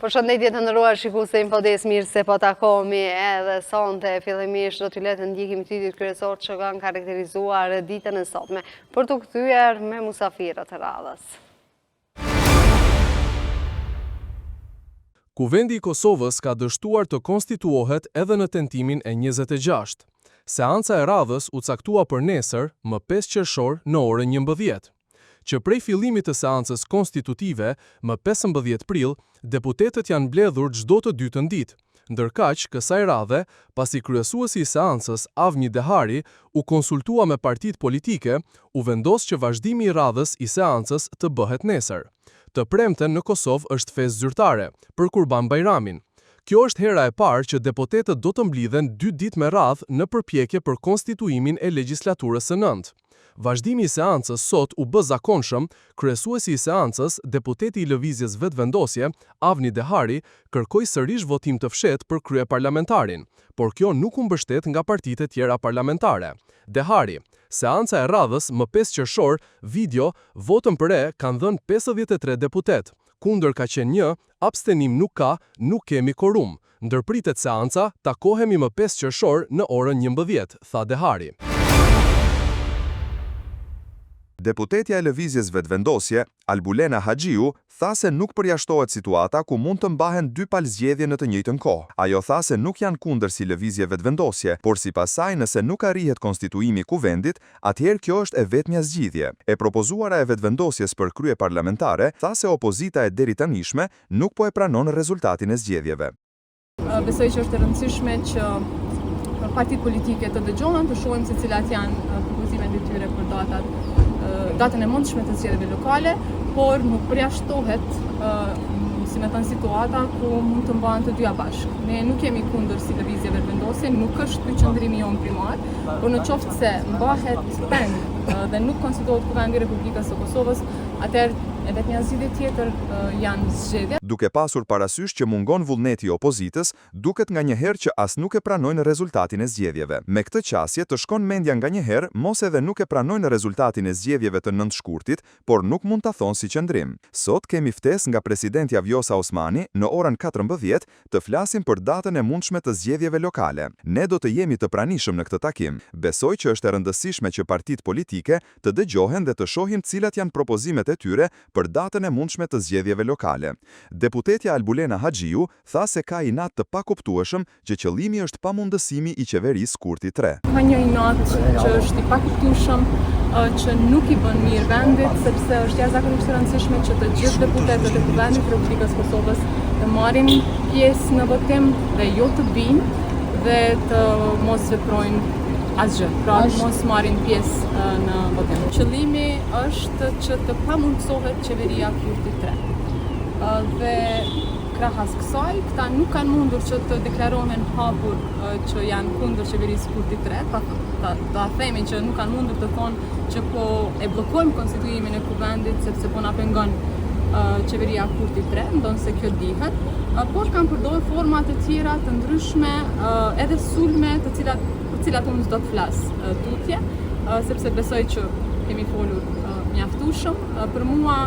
Përshëndetje të nderuar shikuese Infodes, mirë se po takohemi edhe sonte. Fillimisht do t'ju le të ndjekim titujt kryesorë që kanë karakterizuar ditën e sotme për të kthyer me musafirët e radhës. Kuvendi i Kosovës ka dështuar të konstituohet edhe në tentimin e 26. Seanca e radhës u caktua për nesër, më 5 qershor në orën 11. Që prej fillimit të seancës konstitutive, më 15 prill, deputetët janë mbledhur çdo të dytën ditë. Ndërkaq, kësaj radhe, pasi kryesuesi i seancës Avni Dehari u konsultua me partitë politike, u vendos që vazhdimi i radhës i seancës të bëhet nesër. Të premten në Kosovë është festë zyrtare, për Kurban Bajramin. Kjo është hera e parë që deputetët do të mblidhen 2 ditë me radhë në përpjekje për konstituimin e legjislaturës së 9. Vazhdimi i seancës sot u bë zakonshëm, kryesuesi i seancës, deputeti i Lëvizjes Vetëvendosje, Avni Dehari, kërkoi sërish votim të fshehtë për kryeparlamentarin, por kjo nuk u mbështet nga partitë e tjera parlamentare. Dehari: seanca e radhës më 5 qershor, video, votën për e kanë dhënë 53 deputet, kundër ka qenë 1, abstenim nuk ka, nuk kemi korum. Ndërpritet seanca, takohemi më 5 qershor në orën 11, tha Dehari. Deputetja e Lëvizjes Vetëvendosje, Albulena Haxhiu, tha se nuk përjashtohet situata ku mund të mbahen 2 palëzgjedhje në të njëjtën kohë. Ajo tha se nuk janë kundër si Lëvizje Vetëvendosje, por sipas saj nëse nuk arrihet konstituimi i kuvendit, atëherë kjo është e vetmja zgjidhje. E propozuara e Vetëvendosjes për krye parlamentare tha se opozita e deritanishme nuk po e pranon rezultatin e zgjedhjeve. Besoj që është e rëndësishme që partitë politike të dëgjohen, të shohim se cilat janë propozimet e tyre për datën e mundshme të zgjedhjeve lokale, por nuk përjashtohet si me thënë situata ku mund të mbahen të dyja bashkë. Ne nuk jemi kundër si Lëvizje Vetëvendosje, nuk është ky qëndrimi jon primar, por në qoftë se mbahet peng dhe nuk konstituohet Kuvendi i Republikës së Kosovës, atëherë e vetmja zgjidhje tjetër janë zgjedhjet. Duke pasur parasysh që mungon vullneti i opozitës, duket nganjëherë që as nuk e pranojnë rezultatin e zgjedhjeve. Me këtë qasje të shkon mendja nganjëherë, mos edhe nuk e pranojnë rezultatin e zgjedhjeve të 9 shkurtit, por nuk mund ta thonë si qëndrim. Sot kemi ftesë nga presidentja Vjosa Osmani në orën 14 të flasim për datën e mundshme të zgjedhjeve lokale. Ne do të jemi të pranishëm në këtë takim. Besoj që është e rëndësishme që partitë politike të dëgjohen dhe të shohin cilat janë propozimet e tyre për datën e mundshme të zgjedhjeve lokale. Deputetja Albulena Haxhiu tha se ka inat të pakuptueshëm që qëllimi është pamundësimi i qeverisë Kurti 3. Ka një inat që është i pakuptueshëm, që nuk i bën mirë vendit, sepse është jashtëzakonisht e rëndësishme që të gjithë deputetët e Kuvendit të Republikës së Kosovës të marrin pjesë në votim dhe jo të binë dhe të mos veprojnë asgjë, pra mos marrin pjesë në votim. Qëllimi është që të pamundsohet qeveria Kurti 3. Dhe krahas kësaj, këta nuk kanë mundur që të deklarohen hapur që janë kundër qeverisë Kurti 3, ta themi që nuk kanë mundur të thonë që po e bllokojmë konstituimin e kuvendit sepse po na pengon qeveria Kurti 3, ndonë se kjo dihet, por kanë përdorur forma të tjera të ndryshme, edhe sulme për cilat unë s'do të flas tutje, sepse besoj që kemi folur mjaftueshëm. Për mua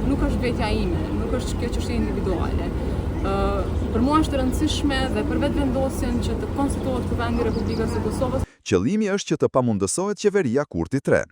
nuk është vetja ime, nuk është kjo çështje individuale. Për mua është e rëndësishme dhe për Vetëvendosjen që të konstituohet Kuvendi i Republikës së Kosovës. Qëllimi është që të pamundësohet qeveria Kurti 3.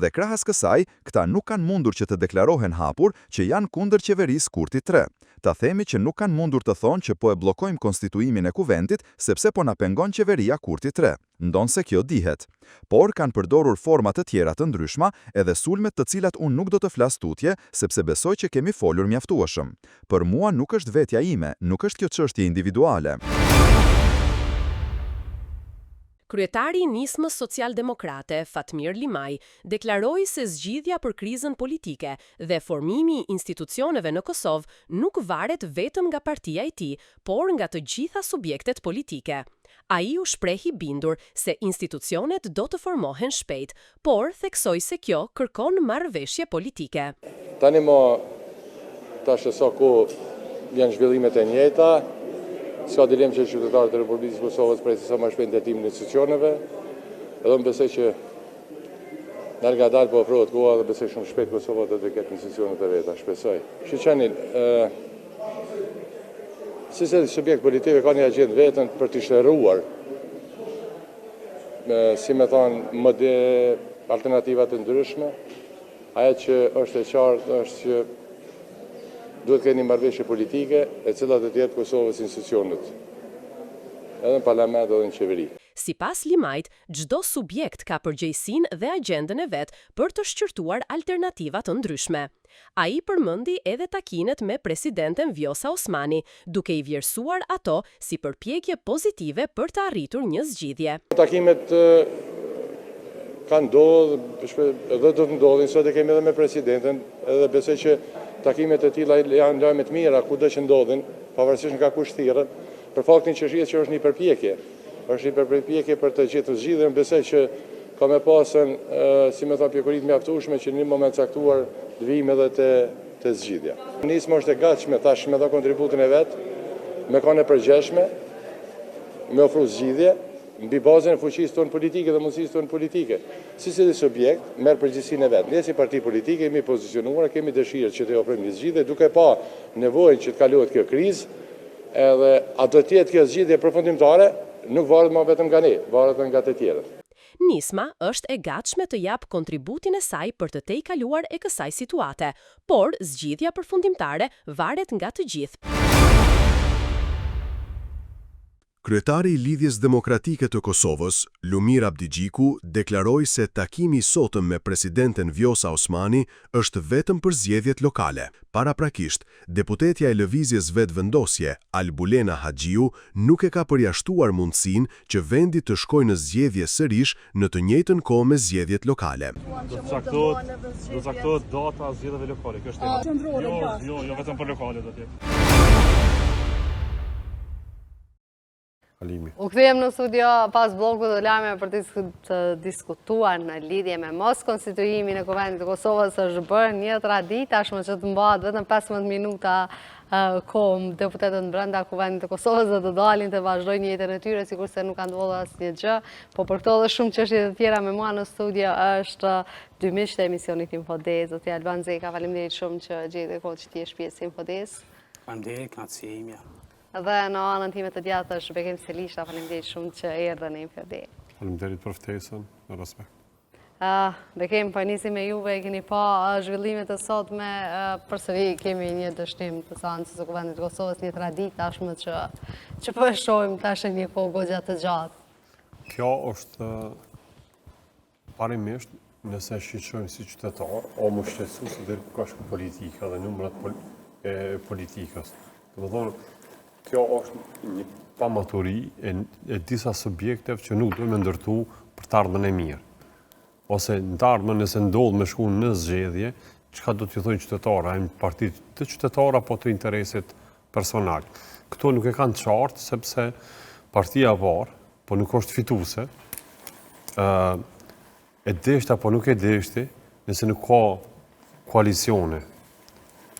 Dhe krahas kësaj, këta nuk kanë mundur që të deklarohen hapur që janë kundër qeverisë Kurti 3. Ta themi që nuk kanë mundur të thonë që po e bllokojmë konstituimin e kuvendit sepse po na pengon qeveria Kurti 3. Ndonë se kjo dihet. Por kanë përdorur forma të tjera të ndryshma edhe sulmet të cilat unë nuk do të flas tutje sepse besoj që kemi folur mjaftueshëm. Për mua nuk është vetja ime, nuk është kjo çështje individuale. Kryetari i nismës socialdemokrate, Fatmir Limaj, deklaroi se zgjidhja për krizën politike dhe formimi i institucioneve në Kosovë nuk varet vetëm nga partia e tij, por nga të gjitha subjektet politike. Ai u shprehi bindur se institucionet do të formohen shpejt, por theksoi se kjo kërkon marrëveshje politike. Tani tash sa ku janë zhvillimet e njëjta, s'ka dilemë që qytetarët e Republikës së Kosovës presin sa më shpejt ndërtimin e institucioneve. Edhe unë besoj që nga dalë po ofrohet koha dhe besoj shumë shpejt Kosova do të ketë institucionet e veta, shpresoj. Shqeqenin, Si subjekt politik ka një agjendë vetën për të shëruar, si me thonë, alternativat të ndryshme. Ajo që është e qartë është që duhet keni marrëveshje politike e cilat të jetë Kosovës institucionet, edhe në parlament edhe në qeveri. Sipas Limajt, çdo subjekt ka përgjegjësinë dhe agjendën e vet për të shqyrtuar alternativa të ndryshme. Ai përmendi edhe takimet me presidenten Vjosa Osmani, duke i vlerësuar ato si përpjekje pozitive për të arritur një zgjidhje. Takimet kanë ndodhur, edhe do të ndodhin, sot e kemi edhe me presidenten, edhe besoj që takimet e tilla janë lajme të mira kudo që ndodhin, pavarësisht nga kush thirrën, për faktin që shihet që është një përpjekje. Është një përpjekje për të gjetur zgjidhjen, besoj që ka me pasën, si me thonë, pjekurit mjaftueshme që në një moment caktuar të vijmë edhe te zgjidhja. Nisma është e gatshme tash me dha kontributin e vet, me kanë e përgjeshme, me ofru zgjidhje mbi bazën e fuqisë tonë politike dhe mundësisë tonë politike. Secili subjekt merr përgjegjësinë e vet. Ne si parti politike jemi pozicionuar, kemi dëshirë që të ofrojmë një zgjidhje duke pa nevojën që të kalohet kjo krizë, edhe a do të jetë kjo zgjidhje përfundimtare, nuk varet më vetëm nga ne, varet nga të tjerët. Nisma është e gatshme të jap kontributin e saj për të tejkaluar e kësaj situate, por zgjidhja përfundimtare varet nga të gjithë. Kryetari i Lidhjes Demokratike të Kosovës, Lumir Abdigjiku, deklaroi se takimi i sotëm me presidenten Vjosa Osmani është vetëm për zgjedhjet lokale. Paraprakisht, deputetja e Lëvizjes Vetëvendosje, Albulena Haxhiu, nuk e ka përjashtuar mundësinë që vendi të shkojë në zgjedhje sërish në të njëjtën kohë me zgjedhjet lokale. Do të caktohet data e zgjedhjeve lokale. Kjo është jo vetëm për lokale do të jetë. U kthem në studio pas blokut dhe lajme për të diskutuar në lidhje me mos konstituimin e Kuvendit të Kosovës. Është bërë një traditë tashmë që të mbahet vetëm 15 minuta kohë deputetët brenda Kuvendit të Kosovës dhe të dalin të vazhdojnë jetën e tyre, sikurse nuk ka ndodhur asnjë gjë. Po për këto dhe shumë çështje të tjera me mua në studio është dy miq të emisionit Infodez, zoti Alban Zeka. Faleminderit shumë që gjete kohë që ti je pjesë e Infodez. Faleminderit, kënaqësia ime. Dhe në anën time të djathtë është Bekim Selisha, faleminderit shumë që erdhën në Infodez. Faleminderit për ftesën, në respekt. Bekim, po nisim me juve, keni pa zhvillimet e sotme, përsëri kemi një dështim të seancës së Kuvendit të Kosovës, një traditë tashmë që po e shohim tash një kohë goxha të gjatë. Kjo është parimisht nëse shqetësojmë si qytetar, o më shqetësu se deri ku ka shku politika dhe numrat e politikës. Domethënë, kjo është një pamaturi e disa subjekteve që nuk duhet me ndërtu për të ardhmen e mirë. Ose në të ardhmen nëse ndodh me shku në zgjedhje, çka do t'ju thojnë qytetarë, a janë partitë të qytetarë apo të interesit personal. Këto nuk e kanë qartë sepse partia e parë, po nuk është fituese, e deshti apo nuk e deshti, nëse nuk ka koalicione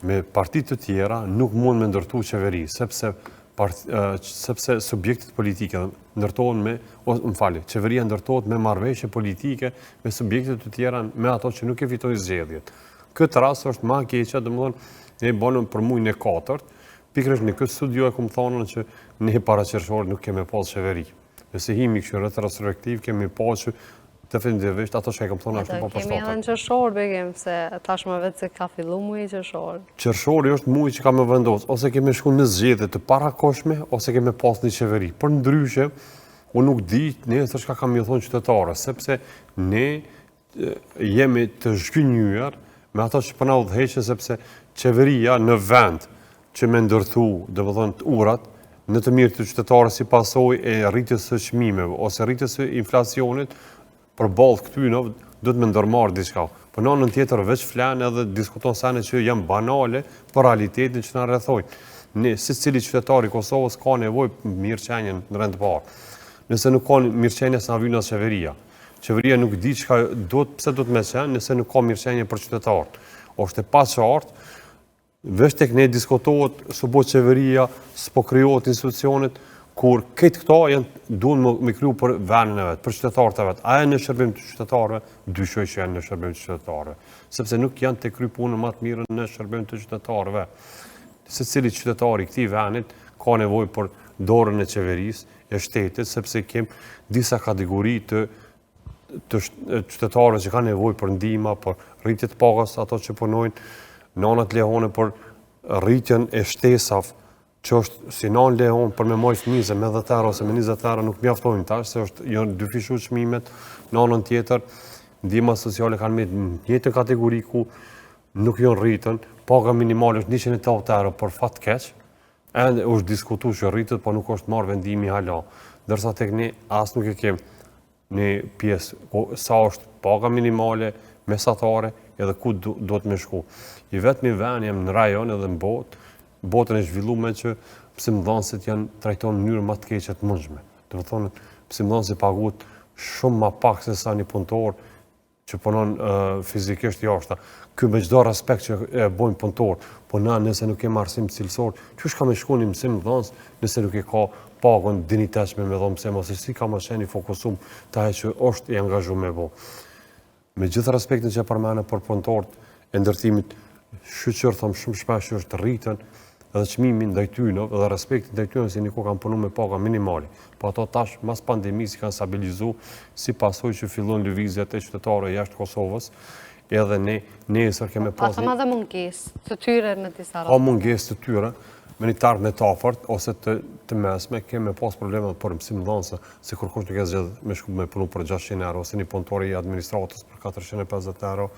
me partitë të tjera, nuk mund me ndërtu qeveri, sepse subjektet politike ndërtohen qeveria ndërtohet me marrëveshje politike me subjektet të tjera, me ato që nuk e fitojnë zgjedhjet. Këtë rast është më e keqja, domethënë ne bënëm për muajin e 4, pikërisht në këtë studio e kam thonë që ne paraqershor nuk kemi pas qeveri. Nëse himi kështu retrospektiv kemi pasur definitivisht ato që e kam thonë ashtu po përshtatet. Kemi edhe në qershor, Bekim, se tashmë vetë se ka fillu muaji qershor. Qershori është muaji që ka më vendos, ose kemi shku në zgjedhje të parakoshme, ose kemi pas një qeveri. Për ndryshe, unë nuk di nesër çka kam i thonë qytetarës, sepse ne jemi të zhgënjur me ato që po na udhëheqin, sepse qeveria në vend që me ndërthu, domethënë urat, në të mirë të qytetarës si pasojë e rritjes së çmimeve ose rritjes së inflacionit, përballë këtynave do të më ndërmarrë diçka. Po në anën tjetër veç flan edhe diskuton sene që janë banale për realitetin që na rrethojnë. Ne secili qytetar i Kosovës ka nevojë mirëqenien në rend të parë. Nëse nuk ka mirëqenie s'na vjen as qeveria. Qeveria nuk di çka pse do të më qenë nëse nuk ka mirëqenie për qytetarët. Është e paqartë, veç tek ne diskutohet s'po qeveria, s'po krijohet institucionet, kur këtë këto duhen me kriju për vendin e vet, për qytetarët e vet. A janë në shërbim të qytetarëve? Dyshoj që janë në shërbim të qytetarëve, sepse nuk janë të kry punën më të mirë në shërbim të qytetarëve. Secili qytetar i këtij vendit ka nevojë për dorën e qeverisë, e shtetit, sepse kem disa kategori të qytetarëve që kanë nevojë për ndihmë, për rritje të pagës ato që punojnë, nënat lehone për rritjen e shtesave, që është si nënë lehon për me marrë fëmijë me 10 euro ose me 20 euro nuk mjaftojnë tash, se janë dyfishuar çmimet, nënën tjetër, ndihma sociale kanë me njëjtën kategori ku nuk janë rritën, paga minimale është 180 euro për fat keq, ende është diskutuar që rritet, po nuk është marrë vendimi hala. Ndërsa tek ne as nuk e kemi në pjesë sa është paga minimale, mesatare, edhe ku do të me shku. I vetmi vend jam në rajon edhe në botën e zhvilluar që mësimdhënësit janë trajtuar në mënyrë më të keqe të mundshme. Do të thonë mësimdhënësit paguhet shumë më pak se sa një punëtor që punon fizikisht jashtë. Ky me çdo respekt që e bojnë punëtor, po na nëse nuk kemi arsim cilësor, çu ka më shkoni mësimdhënës nëse nuk e ka pagën dinitetshme me dhomë mësim, ose si ka më qenë i fokusum të ai që është i angazhuar me bo. Me gjithë respektin që përmene për punëtorët e ndërtimit shqyqër, thëmë shumë shpesh që është rritën edhe çmimin ndaj tyre dhe respektin ndaj tyre si niko kanë punu me paga minimale. Po ato tash mas pandemisë kanë stabilizu si pasojë që fillon lëvizjet e qytetarëve jashtë Kosovës, edhe ne nesër kemi pas. Pasëm edhe mungesë të tyre në disa rrugë. Ka mungesë të tyre, me një tarë me tafërt ose të mesme, kemi pas probleme për mësimdhënëse, se kërkush nuk e zgjedh me shku me punu për 600 euro, ose një punëtor i administratës për 450 euro,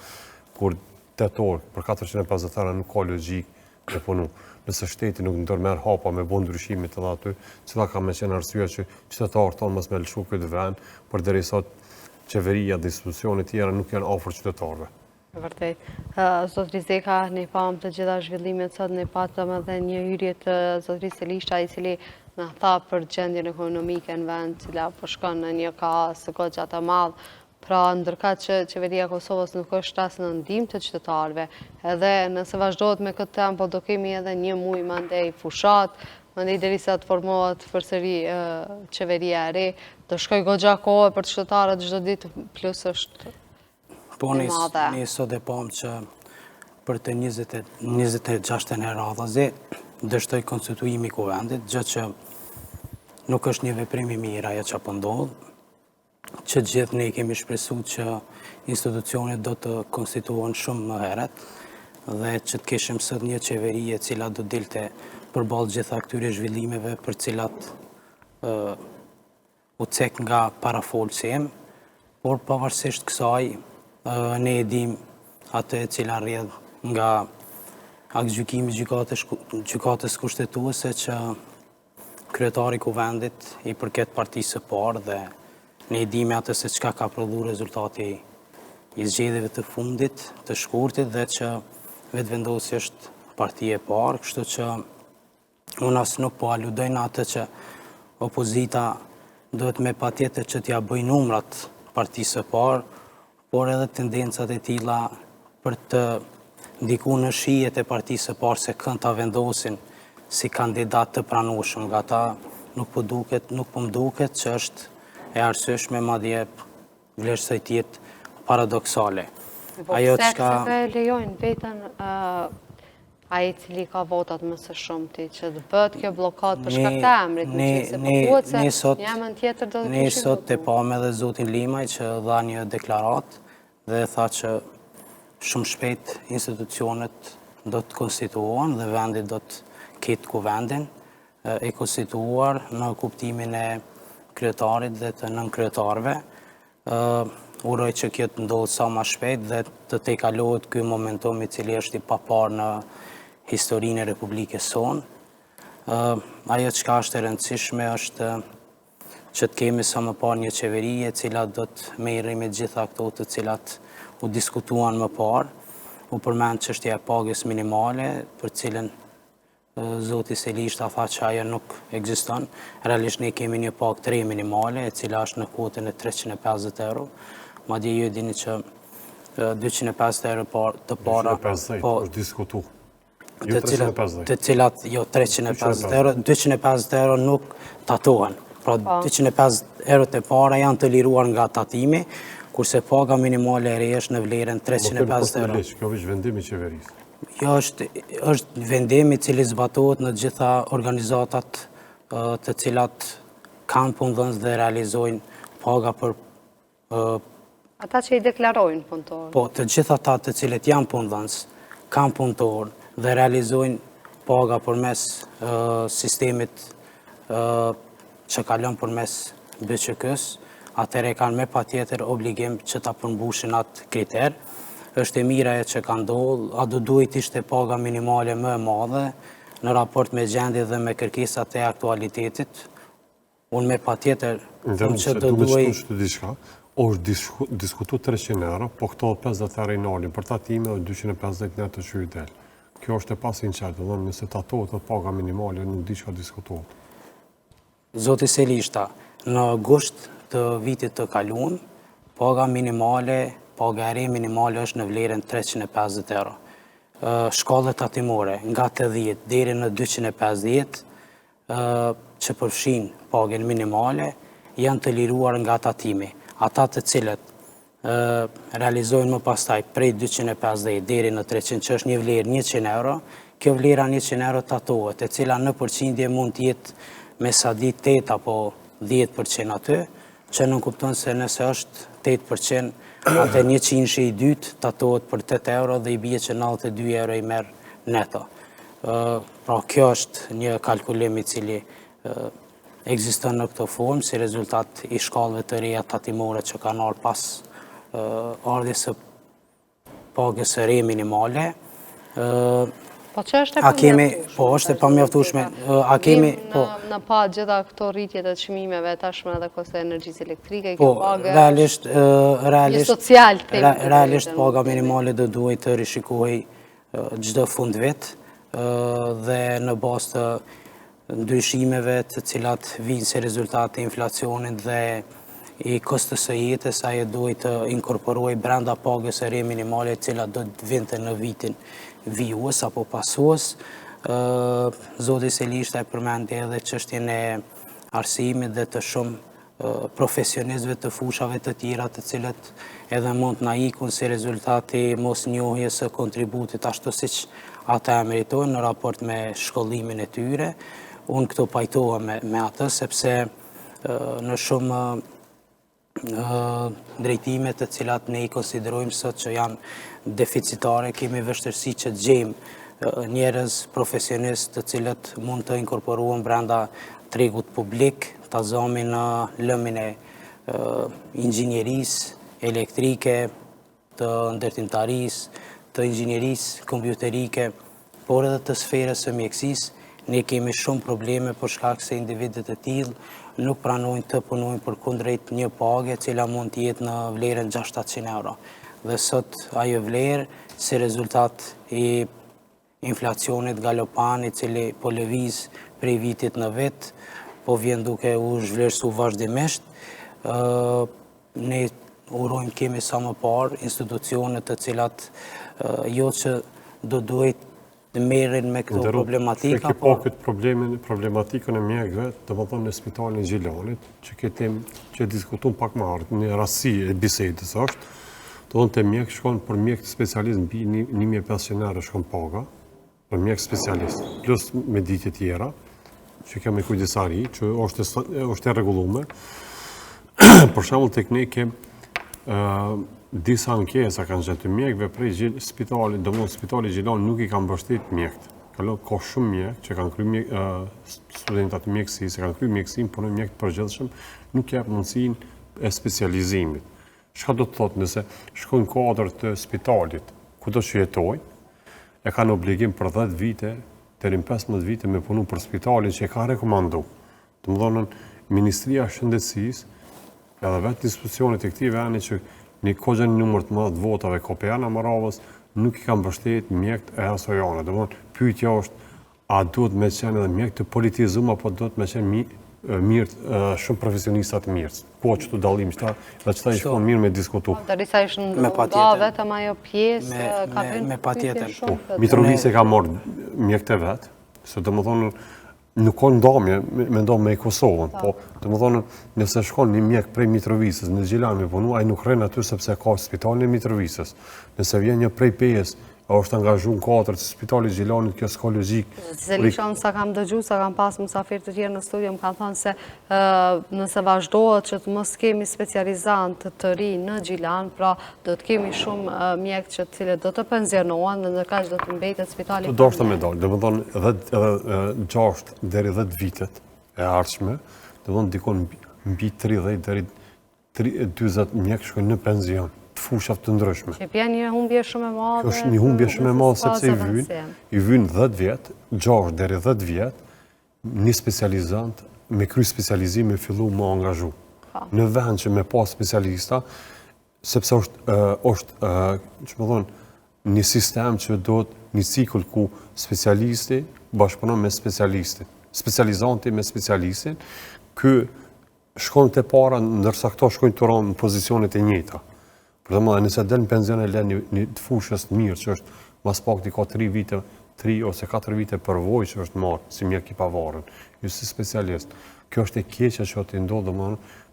kur tetor për 450 euro nuk ka logjik me punu. Nëse shteti nuk ndërmerr hapa me bën ndryshimit edhe aty, cila ka me qenë arsye që qytetarët tonë mos me lëshu këtë vend, përderisa qeveria dhe institucionet tjera nuk janë afër qytetarëve. Vërtet. Zot Rizeka, ne pam të gjitha zhvillimet sot, ne patëm edhe një hyrje të zotërisë Selisha, i cili na tha për gjendjen ekonomike në vend, cila po shkon në një kaos goxha të madh. Pra, ndërkat që qeveria e Kosovës nuk është as në ndihmë të qytetarëve, edhe nëse vazhdohet me këtë tempo, do kemi edhe një muaj mandej fushat, mandej derisa të formohet përsëri qeveria e re, do shkoj goxha kohë për qytetarët çdo ditë, plus është Po ne sot e pam që për të 26 e radhëzi dështoj konstituimi i kuvendit, gjë që nuk është një veprim i mirë ajo që po ndodh, që gjithë ne kemi shpresuar që institucionet do të konstituohen shumë më herët dhe që të kishim sot një qeveri e cila do dilte përballë gjitha këtyre zhvillimeve për cilat u cek nga parafolsim, por pavarësisht kësaj ne e dim atë e cila rrjedh nga aktgjykimi gjykatës kushtetuese që kryetari i kuvendit i përket partisë së parë dhe ne e dim atë se çka ka prodhuar rezultati i zgjedhjeve të fundit, të shkurtit dhe që vetëvendosi është partia e parë, kështu që unë as nuk po aludoj në atë që opozita duhet me patjetër që t'ja bëj numrat partisë së parë, por edhe tendencat e tilla për të ndikuar në shijet e partisë së parë se kënd ta vendosin si kandidat të pranueshëm nga ata, nuk po më duket që është e arsyeshme, madje vlerësoj të jetë paradoksale. Ajo çka lejojnë vetën ai cili ka votat më së shumti që të bëhet kjo bllokat për shkak të emrit, nëse thuhet se një emër tjetër do të kishte. Ne sot e pam edhe zotin Limaj që dha një deklaratë dhe tha që shumë shpejt institucionet do të konstituohen dhe vendi do të ketë kuvendin e konstituuar në kuptimin e kryetarit dhe të nënkryetarëve. Uroj që kjo të ndodhë sa më shpejt dhe të tejkalohet ky momentum i cili është i papar në historinë e Republikës sonë. Ajo çka është e rëndësishme është që të kemi sa më parë një qeveri e cila do të merrë me gjitha ato të cilat u diskutuan më parë. U përmend çështja e pagës minimale, për cilën zoti Selishta tha që ajo nuk ekziston. Realisht ne kemi një pagë 3 minimale, e cila është në kuotën e 350 euro. Madje ju dini që 250 euro të para... 250 është diskutu. Të cilat, jo 350 euro, 250 euro nuk tatohen. Pra 250 euro të para janë të liruar nga tatimi, kurse paga minimale e re është në vlerën 350 euro. Kjo është vendimi i qeverisë. Jo është vendimi i cili zbatohet në gjitha organizatat të cilat kanë punëdhënës dhe realizojnë paga për Ata që i deklarojnë punëtorë. po të gjitha ata të cilët janë punëdhënës, kanë punëtorë dhe realizojnë paga përmes sistemit që kalon përmes BÇK-s, atëherë kanë me patjetër obligim që ta përmbushin atë kriter. Është e mira e që ka ndodhur, a do duhet ishte paga minimale më e madhe në raport me gjendje dhe me kërkesat e aktualitetit. Unë me patjetër që do duhet është diskutu 300 euro, po këto 50 euro i nalin për tatime dhe 250 në të qyri del. Kjo është e pas sinqertë, dhe nëse tatohet të paga minimale, nuk di që ka diskutuot. Zoti Selishta, në gusht të vitit të kaluar, paga minimale, paga e re minimale është në vlerën 350 euro. Shkallët tatimore nga 80 deri në 250 që përfshin pagën minimale janë të liruar nga tatimi. Ata të cilët realizojnë më pastaj prej 250 deri në 300 që është një vlerë 100 euro, kjo vlera 100 euro tatohet, e cila në përqindje mund të jetë me sa di 8 apo 10% aty, që nuk kupton se nëse është 8%, atë 100 i dytë tatohet për 8 euro dhe i bie që 92 euro i merr neto. Pra kjo është një kalkulim i cili ekziston në këtë formë si rezultat i shkallëve të reja tatimore që kanë ardhur pas ardhjes së pagës së re minimale. Po që është e pamjaftueshme? Po, është e pamjaftueshme. A kemi në pa gjitha këto rritje të çmimeve, tashmë edhe kosto e energjisë elektrike, po, kjo pagë realisht paga minimale do duhet të rishikohej çdo fund vit dhe në bazë të ndryshimeve të cilat vinë si rezultat e inflacionit dhe i kostës së jetës, ajo duhet të inkorporojë brenda pagës së re minimale, e cila do të vinte në vitin vijues apo pasues. Zoti Selishta e përmendi edhe çështjen e arsimit dhe të shumë profesionistëve të fushave të tjera të cilët edhe mund të na ikun si rezultati mosnjohjes së kontributit ashtu siç ata e meritojnë në raport me shkollimin e tyre. Unë këto pajtohem me atë, sepse në shumë drejtime të cilat ne i konsiderojmë sot që janë deficitare, kemi vështirësi që të gjejmë njerëz profesionistë të cilët mund të inkorporohen brenda tregut publik, ta zomin në lëmin e inxhinierisë elektrike, të ndërtimtarisë, të inxhinierisë kompjuterike, por edhe të sferës së mjekësisë. Ne kemi shumë probleme për shkak se individët e tillë nuk pranojnë të punojnë përkundrejt një page e cila mund të jetë në vlerën 600 euro. Dhe sot ajo vlerë si rezultat i inflacionit galopan i cili po lëviz prej vitit në vit, po vjen duke u zhvlerësu vazhdimisht. Ne urojmë kemi sa më parë institucionet të cilat jo që do duhet të merren me këto problematika. Se ki po këtë problematikën e mjekëve, të më thonë në spitalin Gjilanit, që ketim që diskutum pak më ardhë, një rasti e bisedës është, të thonë të mjekë shkon për mjekë të specialist mbi 1500 euro shkon paga, për mjekë specialist, plus medike tjera, që kemi kujdesari, që është e rregulluar. Për shembull tek ne kem disa ankesa kanë gjetë të mjekëve prej spitalit, domosdoshmë spitali Gjilan nuk i kanë mbështet mjekët. Ka shumë mjekë që kanë kryer studentat të mjekësisë, kanë kryer mjekësinë, por në mjekë të përgjithshëm nuk jep mundësinë e specializimit. Çka do të thotë nëse shkojnë kuadër të spitalit, kudo që jetojnë, e kanë obligim për 10 vite deri në 15 vite me punu për spitalin që e ka rekomanduar. Domethënë Ministria e Shëndetësisë edhe vetë institucionet e këtij veni që një kohën numër të madh votave KPA-n Amaravës nuk i kanë mbështet mjekët e asojane. Domethënë pyetja është a duhet me qenë edhe mjekë të politizuar apo duhet me qenë shumë profesionista të mirë. Ku që të dallim çta, dhe çta i shkon mirë me diskutu. Derisa ishin vetëm ajo pjesë ka vënë me patjetër. Mitrovisi ka marrë mjekët e vet, se domethënë nuk ka ndamje me ndonë me Kosovën, po domethënë nëse shkon një mjek prej Mitrovisës në Gjilan me punu, ai nuk rren aty sepse ka spitalin e Mitrovisës. Nëse vjen një prej Pejës, është angazhu në katër të Spitali Gjilanit, kjo s'ka logjik. Zelishon, sa kam dëgju, sa kam pas musafir të tjerë në studio, më kanë thënë se nëse vazhdohet që të mos kemi specializant të ri në Gjilan, pra do të kemi shumë mjek që të cilët do të pensionohen dhe ndërkaq do të mbetet spitali. Do është me dalë, dhe më thonë edhe 6 deri 10 vitet e ardhshme, dhe më thonë dikon mbi 30 deri 40 mjek shkojnë në penzion, të fushat të ndryshme. Që pja një humbje shumë e madhe. Kjo është një humbje shumë e madhe sepse i vyn 10 vjet, 6 deri 10 vjet, një specializant me kry specializim e fillu më angazhu. Në vend që me pas specialista, sepse është që më thonë, një sistem që do të një cikël ku specialisti bashkëpunon me specialistin, specializanti me specialistin, kë shkon të para, ndërsa këto shkojnë të ranë në pozicionet e njëta. Për dhe më dhe nëse del në penzion e le një të fushës të mirë, që është mas pak t'i ka 3 ose 4 vite përvoj që është marë, si mjek i pavarën, ju si specialist. Kjo është e keqe që t'i ndodhë, dhe më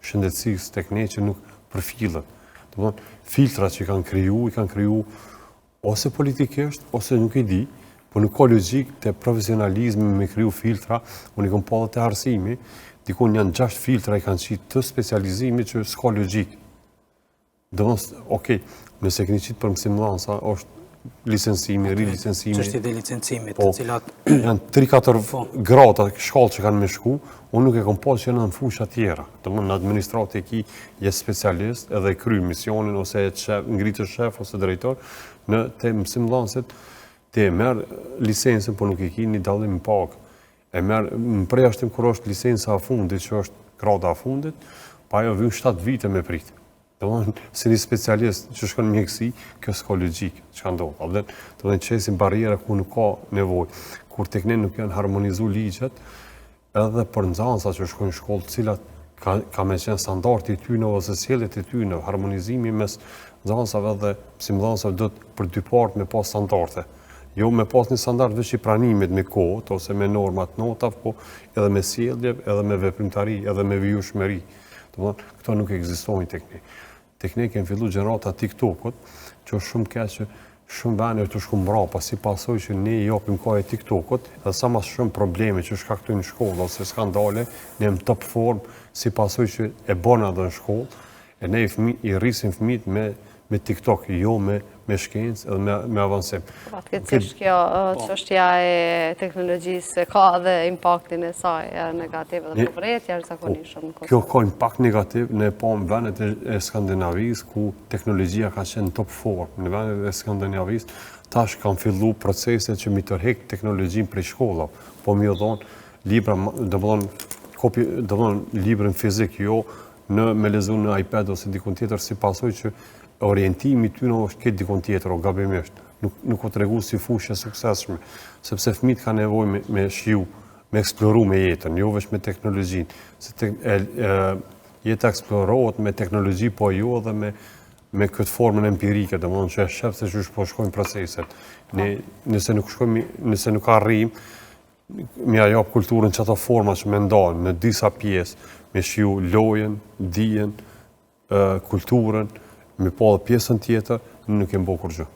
shëndetësisë tek ne që nuk përfilët. Dhe më filtrat që i kanë kriju ose politikisht, ose nuk i di, po nuk ka logjik të profesionalizmi me kriju filtra, unë i kom pa dhe të arsimi, dikun janë 6 filtra i kanë qitë të specializimi që s'ka logjik. Dhe mos, okej, nëse këni qitë për mësimdhansa, është licencimi, rilicensimi. Çështjet e licencimit, të cilat janë 3-4 grada shkallë që kanë me shku, unë nuk e kom pas që janë në fusha tjera. Të më në administratë e ki je specialist edhe e kry misionin ose ngritë shef ose drejtor në të mësimdhansit të e merë licencën, por nuk e ki një dallim pak. E merë në përjashtim kur është licenca a fundit, që është grada a fundit, pa ajo vjen 7 vite me prit. Si një specialist që shkon mjekësi, kjo s'ka logjik që ka ndodhë. Të dhe në qesim barriera ku nuk ka nevoj. Kur tek ne nuk janë harmonizu ligjet, edhe për nxansa që shkojnë shkollë, cilat ka me qenë standarti i tyne ose sjellit i tyne, harmonizimi mes nxansave dhe mësimdhansave do të për dy partë me pas standarte. Jo me pas një standart veç i pranimit me kohët, ose me normat notav, po edhe me sjellje, edhe me veprimtari, edhe me vijueshmëri. Këto nuk ekzistojnë tek ne. Tek ne kemi fillu gjenerata TikTokut, që është shumë keq që shumë vende të shku mbrapa, si pasojë që ne i japim kohë TikTokut, edhe sa mas shumë probleme që shkaktojnë në shkollë ose skandale, ne jemi top form, si pasojë që e bën edhe në shkollë, e ne i rrisim fëmijët me TikTok, jo me shkencë edhe me avancim. Fatkeqësisht kjo çështja e teknologjisë ka dhe impaktin e saj negativ dhe për vërtet jashtëzakonisht shumë në Kosovë. Kjo ka impakt negativ në vendet e Skandinavisë ku teknologjia ka qenë top form. Në vendet e Skandinavisë tash kanë fillu proceset që mi tërheq teknologjinë prej shkollave, po mi dhon libra, librin fizik, jo me lezu në iPad ose dikun tjetër, si pasojë që orientimi tyne është këtë dikon tjetër, o gabimisht. Nuk o të regu si fushë e sukseshme, sepse fëmijët ka nevoj me shiu, me eksploru me jetën, jo veç me teknologjinë. Se jeta eksplorohet me teknologji, po jo dhe me këtë formën empirike, dhe më që e shef se që po shkojnë proceset. Nëse nuk arrim, mi ajop kulturën që ato forma që me ndalë në disa pjesë, me shiu lojen, dijen, kulturën, me po dhe pjesën tjetër, nuk e mbo kur gjë.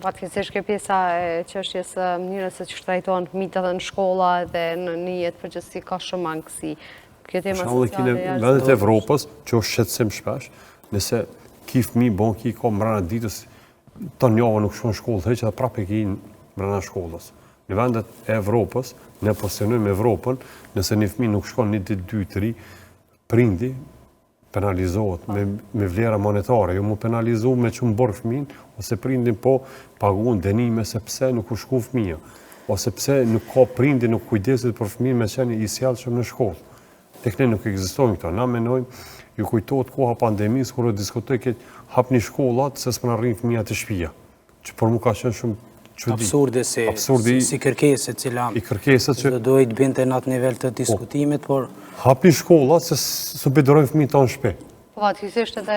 Fatkeqësisht kjo pjesa e çështjes mënyrës se që trajtohen fëmijët edhe në shkolla dhe në një jetë përgjithësi ka shumë mangësi. Kjo tema sociale jashtë vendet e Evropës, që është shqetësim shpesh, nëse ki fëmijë bon ki ka mbrana ditës, të njava nuk shkon shkollë, heq edhe prapë ki mbrana shkollës. Në vendet e Evropës, ne pozicionojmë Evropën, nëse një fëmijë nuk shkon një ditë 2-3, prindi penalizohet me vlera monetare, jo mu penalizu me që më borë fëmin, ose prindin po pagun denime se pse nuk u shku fëmija, ose pse nuk ka prindi, nuk kujdesit për fëmin me qenë i sjellshëm në shkollë. Tek ne nuk ekzistojnë këto. Na menojmë, ju kujtohet koha pandemisë, kur e diskutoj këtë hap një shkollat, se s'pën arrin fëmija të shtëpia, që për mu ka qenë shumë absurde si kërkesë që dojtë binte në atë nivel të diskutimit, por hapin shkollat se së bedorojnë fëmijët tonë shpe. Po, fatkeqësisht edhe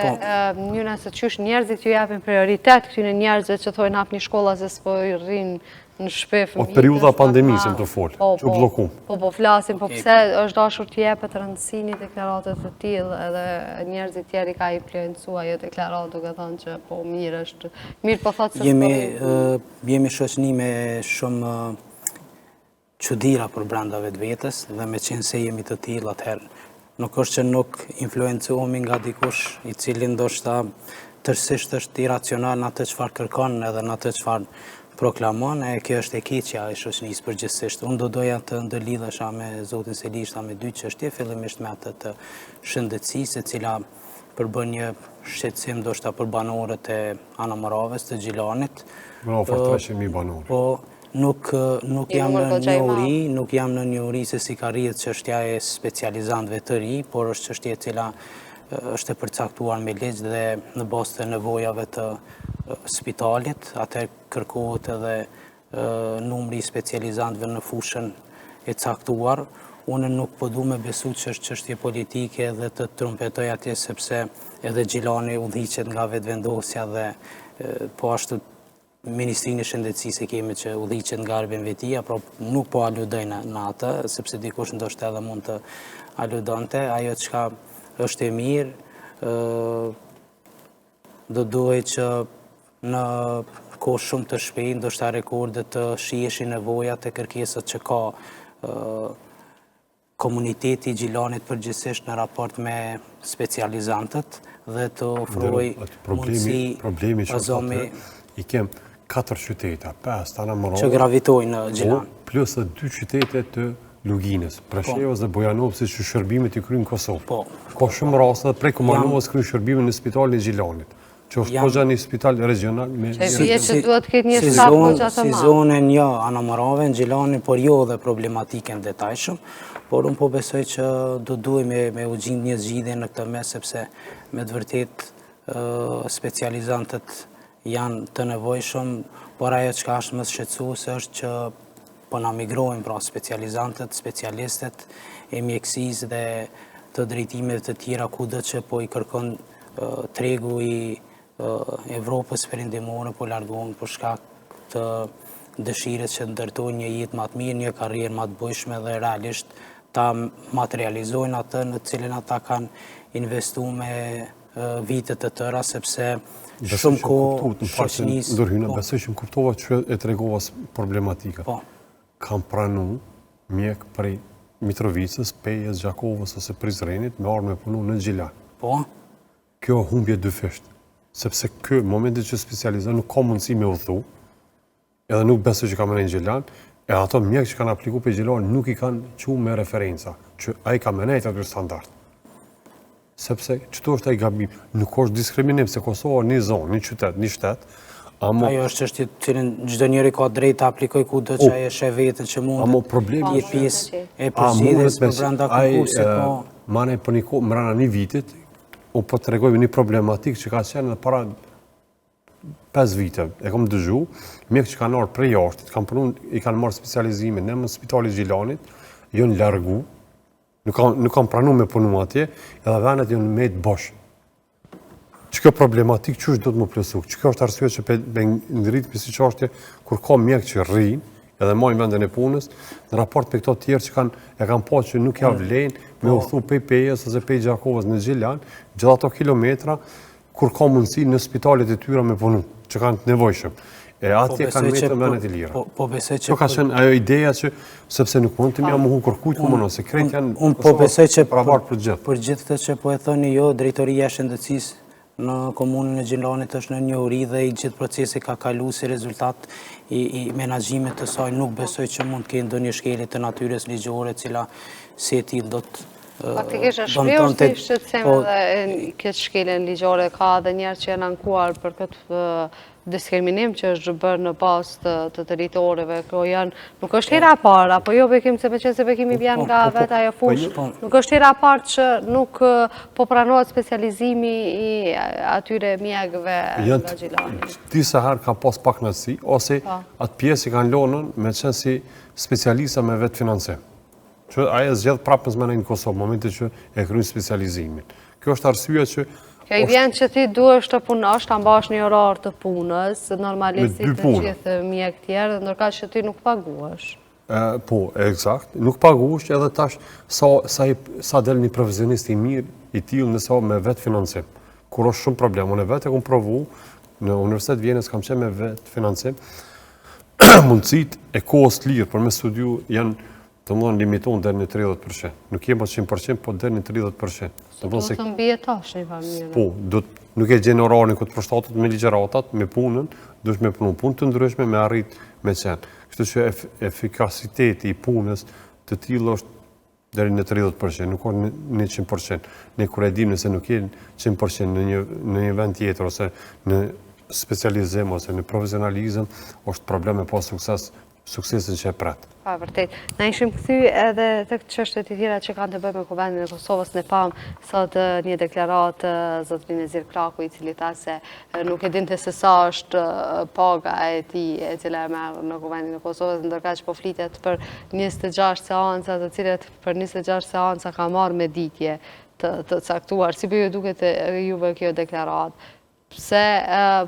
mënyra se qysh njerëzit ju japin prioritet këtyre njerëzve që thojnë hapni shkolla se s'po rrin në shpif. O periudha pandemisë të folë, që u blokum. Po flasim, po pse është dashur të jepet rëndësi një deklaratë të tillë edhe njerëzit tjerë ka influencuar ajo deklaratë duke thënë që po mirë është. Mirë po thotë se jemi shoqëni me shumë çuditëra për brenda vetvetes dhe me qenë se jemi të tillë atëherë nuk është që nuk influencohemi nga dikush i cili ndoshta tërësisht është iracional në atë çfarë kërkon edhe në atë çfarë proklamon, e kjo është e keqja e shoqënisë përgjithsisht. Unë do doja të ndërlidhesha me zotin Selishta me dy çështje, fillimisht me atë të shëndetësisë, e cila përbën një shqetësim ndoshta për banorët e Anamëravës të Gjilanit. Afër 300.000 banorë. Po nuk jam në njohuri se si ka rritë çështja e specializantëve të ri, por është çështje e cila është e përcaktuar me ligj dhe në bazë të nevojave të spitalit, atë kërkohet edhe numri i specializantëve në fushën e caktuar. Unë nuk po du me besu që është çështje politike dhe të trumpetoj atje sepse edhe Gjilani udhiqet nga vetëvendosja dhe po ashtu Ministrinë e Shëndetësisë kemi që udhiqet nga Arben Vetia, pra nuk po aludoj në atë, sepse dikush ndoshta edhe mund të aludonte. Ajo çka është e mirë, do duhet që në kohë shumë të shpejtë, ndoshta rekordet të shiheshin nevojat e kërkesat që ka komuniteti i Gjilanit përgjithsisht në raport me specializantët dhe të ofroj problemi që i kem 4 qytete, 5 Anamëravë që gravitojnë në Gjilan. Plus 2 qytete të Luginës, Preshevës dhe Bojanovës që shërbimet i kryjnë në Kosovë. Ka shumë raste dhe prej Kumanovës kryjnë shërbimin në spitalin e Gjilanit, që është përgja një spital regional me... Si zonën një Anamërave në Gjilanit, por jo dhe problematike në detajshëm, por unë po besoj që do duhet me u gjindë një zgjidhje në këtë mes, sepse me të vërtet specializantët janë të nevojshëm, por ajo që ka është më shqetësuese është që po na migrojnë pra specializantët, specialistët e mjekësisë dhe të drejtimeve të tjera kudo që po i kërkon tregu i Evropës perëndimore po largohen për shkak të dëshirës që ndërtojnë një jetë më të mirë, një karrierë më të bujshme dhe realisht ta materializojnë atë në cilën ata kanë investuar me vite të tëra, sepse shumë kohë shoqënisë... Ndërhyna, besoj që më kuptova që e tregova problematika. Kam pranu mjek prej Mitrovicës, Pejës, Gjakovës ose Prizrenit me ardhur me punu në Gjilan. Kjo humbje dyfisht, sepse kjo momentit që specializon nuk ka mundësi me udhëtu, edhe nuk besoj që ka më në Gjilan, e ato mjek që kanë apliku për Gjilan nuk i kanë qu me referenca, që a i ka menejt atë standart. Sepse qëto është a i gabim, nuk është diskriminim, se Kosova një zonë, një qytet, një shtet, ajo është që cilën gjdo njëri ka drejt të aplikoj ku do që aje shë vetën që mund të jetë pjesë e përgjithës për brenda konkursit. Mane për një kohë, mërana një vitit, u po të regojme një problematik që ka qenë në para 5 vite. E kom dëgju, mjek që kanë orë prej jashtit, i kanë marrë specializimin në Spitalit Gjilanit, jonë largu, nuk kam pranu me punu atje, edhe venet jonë me të bosh. Që kjo problematik, që është do të më plusu? Që kjo është arsye që me ndërit për si qashtje, kur ka mjek që rrinë, edhe majnë vendin e punës, në raport për këto tjerë që e kanë po që nuk ja vlejnë, me uthu pej Pejës ose pej Gjakovës në Gjilan, gjitha ato kilometra, kur ka mundësi në spitalet e tyra me punu, që kanë të nevojshëm. E atje kanë me të venet i lira. Po besoj që... Kjo ka qenë ajo ideja që, sepse nuk mund të mja më hunë kërkujt ku mënon, se krejt janë... Unë po besoj që për gjithë të që po e thoni jo, drejtoria shëndetësisë në komunën e Gjilanit është në njohuri dhe i gjithë procesi ka kalu si rezultat i menaxhimit të saj. Nuk besoj që mund të kenë ndonjë shkelje të natyres ligjore, cila si e tillë do të... Faktikisht është shpirë të shqetësim dhe këtë shkeljen ligjore ka dhe njerë që janë ankuar për këtë diskriminim që është bërë në bazë të territoreve, nuk është hera parë, apo jo bekim se me qenë se bekimi vjen nga vetë ajo fush, nuk është hera parë që nuk po pranohet specializimi i atyre mjekëve nga Gjilani. Disa herë ka pas pak nësi, ose atë pjesë i kanë lonën me qenë si specialista me vetë financim. Që aje zgjedh prapë në zmenë në Kosovë, momentit që e kryjnë specializimin. Kjo është arsye që Kjo i vjen që ti duhesh të punosh, të ambash një orar të punës, normalisht si të gjithë mjek tjerë, ndërka që ti nuk paguash. Po, eksakt. Nuk paguash edhe tash sa del një profesionist i mirë, i tillë nëse me vetë financim. Kur është shumë problem, unë vetë e kam provu, në Universitet Vjenës kam qenë me vetë financim, mundësit e kohës lirë për me studiu janë të mëdhën limitohen deri në 30%. Nuk jemi 100%, po deri në 30%. Do të mbijetosh një familje. Po, nuk e gjen orarin ku të përshtatet me ligjëratat, me punën, duhet me punu punë të ndryshme me arrit me qenë. Kështu që efikasiteti i punës të tillë është deri në 30%, nuk është në 100%. Ne kur e dimë se nuk je 100% në një vend tjetër ose në specializim ose në profesionalizëm, është probleme pa suksesin që e pret. Pa, vërtet. Na ishim këthy edhe të çështjet e tjera që kanë të bëjnë me Kuvendin e Kosovës. Ne pam sot një deklarat zot Binezir Kraku, i cili tha se nuk e dinte se sa është paga e tij e cila e merr në Kuvendin e Kosovës, ndërkaq po flitet për 26 seanca, të cilat për 26 seanca ka marrë me ditje të caktuar. Si po ju duket juve kjo deklarat? Pse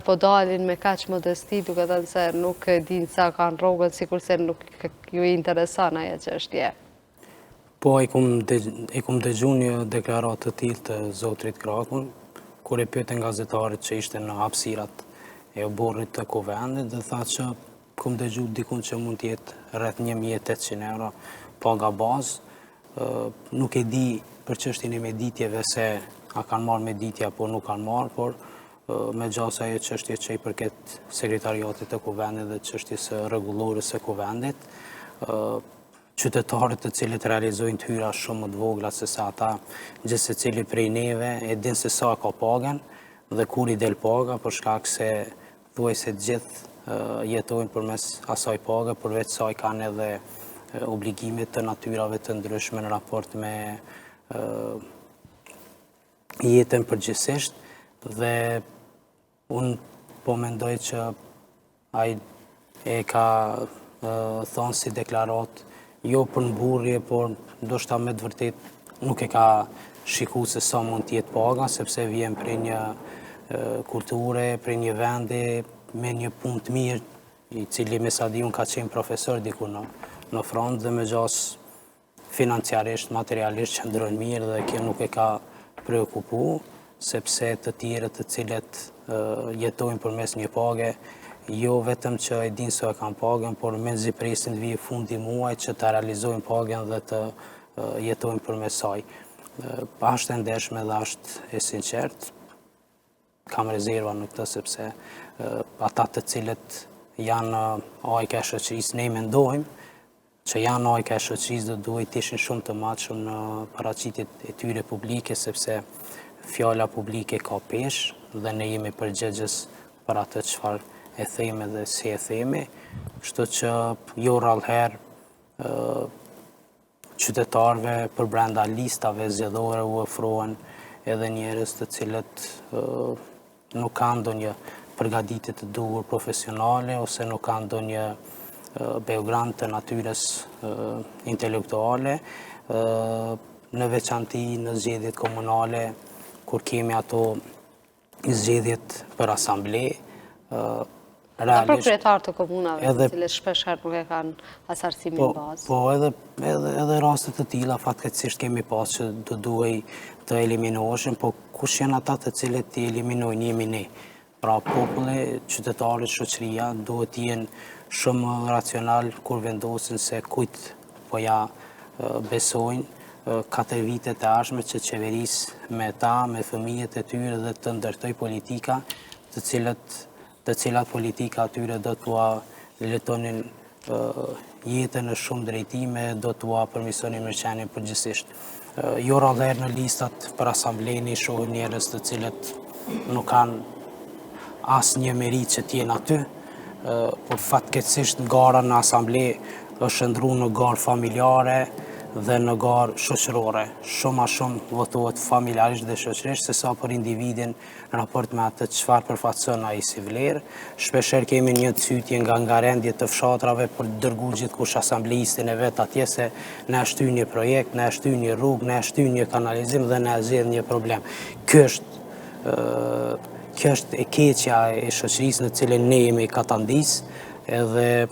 po dalin me kaq modesti, duke thënë se nuk e dinë sa kanë rrogët, sikurse nuk ju intereson ajo çështje. Po, e kum dëgju një deklarat të tillë të zotrit Krakun, kur e pyetën gazetarit që ishte në hapësirat e oborrit të Kuvendit, dhe tha që kum dëgju dikun që mund të jetë rreth 1.800 euro paga bazë. Nuk e di për çështjen e meditjeve se a kanë marrë meditje apo nuk kanë marrë, por me gjasa ajo çështje që i përket sekretariatit të Kuvendit dhe çështjes rregullorës së Kuvendit, qytetarët të cilët realizojnë të hyra shumë më të vogla se sa ata, gjithë secili prej neve e din se sa ka pagën dhe kur i del paga, për shkak se thuajse të gjithë jetojnë përmes asaj page, përveç saj kanë edhe obligimet të natyrave të ndryshme në raport me jetën përgjithsisht, dhe unë po mendoj që ai e ka thonë si deklarat, jo për mburrje, por ndoshta me të vërtet nuk e ka shikuar se sa mund të jetë paga, sepse vjen prej një kulture, prej një vendi me një punë të mirë, i cili me sa di unë ka qenë profesor diku në Francë, dhe me gjas financiarisht, materialisht qëndron mirë, dhe kjo nuk e ka preokupu, sepse të tjerët të cilët jetojnë përmes një page, jo vetëm që e dinë se e kanë pagën, por mezi presin të vijë fundi muaj që të realizojnë pagën dhe të jetojnë përmes saj. Ashtë e ndershme dhe ashtë e sinqert, kam rezerva në këtë, sepse ata të cilët janë ajke e shoqërisë, ne mendojmë që janë ajke e shoqërisë dhe duhet të ishin shumë të matshëm në paraqitjet e tyre publike, sepse fjala publike ka peshë dhe ne jemi përgjegjës për atë çfarë e themi dhe si e themi, kështu që jo rrallëherë qytetarëve për brenda listave zgjedhore u ofrohen edhe njerëz të cilët nuk kanë ndonjë përgatitje të duhur profesionale ose nuk kanë ndonjë background të natyrës intelektuale, në veçanti në zgjedhjet komunale, kur kemi ato zgjedhjet për asamble, Dhe proprietar të komunave, të cilët shpeshherë nuk e kanë asarsimin bazë. Po, edhe rastet të tilla, fatkeqësisht kemi pas që do duhej të eliminoheshin, po kush janë ata të cilët të eliminojnë, jemi ne. Pra populli, qytetarët, shoqëria duhet të jenë shumë racional kur vendosin se kujt po ja besojnë 4 vitet e ardhshme që qeverisë me ta, me fëmijët e tyre dhe të ndërtoj politika të cilat politika atyre do t'ua letonin jetën në shumë drejtime, do t'ua përmisionin mirëqenien përgjithsisht. Jo rrallëherë në listat për asambleni shohin njerëz të cilët nuk kanë asnjë merit që t'jenë aty, por fatkeqësisht gara në asamble është ndruar në garë familjare dhe në garë shoqërore. Shumë a shumë votohet familjarisht dhe shoqërisht se sa për individin në raport me atë çfarë përfaqëson ai si vlerë. Shpeshherë kemi një cytje nga ngarendje të fshatrave për të dërguar gjithkush asambleistin e vet atje se na shtyn një projekt, na shtyn një rrugë, na shtyn një kanalizim dhe na zgjedh një problem. Ky është Kjo është e keqja e shoqërisë në cilën ne jemi katandis, edhe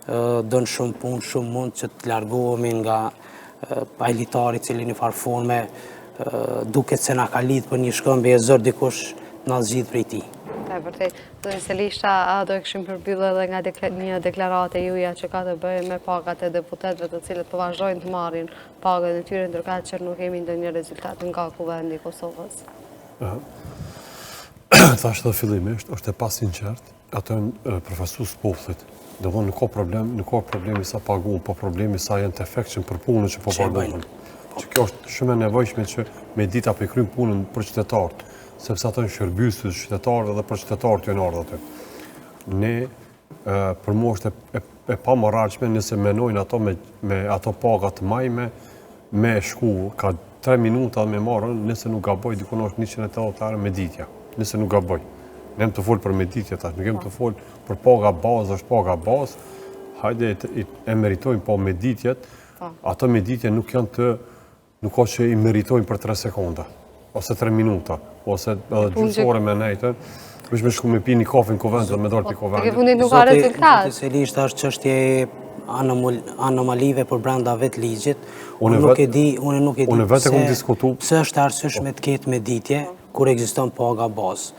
dënë shumë punë, shumë mund që të largohemi nga pajlitari cili një farë forme duket se na ka lidhë për një shkëmbë e zërë dikush na zgjidh prej tij. E vërtet, zotërin Selishta, do e këshim përmbyllë edhe nga një deklarate juja që ka të bëjë me pagat e deputetëve të cilët po vazhdojnë të marrin pagat e tyre, ndërkëtë që nuk kemi ndonjë rezultat nga kuvendi i Kosovës. Thash dhe fillimisht, është e pasinqert, ato janë përfaqësues popullit. Domthonë nuk ka problemi sa paguën, po problemi sa janë të efektshëm për punën që po paguhen. Që kjo është shumë e nevojshme që me dita po kryjnë punën për qytetarët, sepse ato janë shërbys të qytetarëve dhe për qytetarët janë ardhur aty. Ne për mua është e pamoralshme nëse menojnë ato me ato paga të majme me shku ka 3 minuta me marrën nëse nuk gaboj dikun është 180 euro me ditja. Nëse nuk gaboj. Ne jem të folë për meditje tash, nuk jem të folë për paga bazë, është paga bazë. Hajde e meritojnë po meditjet. Ato meditje nuk ka që i meritojnë për 3 sekonda, ose 3 minuta, ose edhe gjysore me nejtën. Është me shku me pi një kafe në kuvend dhe me dorë për kuvend. Ke fundit nuk ka rezultat. Zoti Selisht është çështje anomalive për brenda vetë ligjit. Unë nuk e di pse është arsyeshme të ketë meditje kur ekziston paga bazë.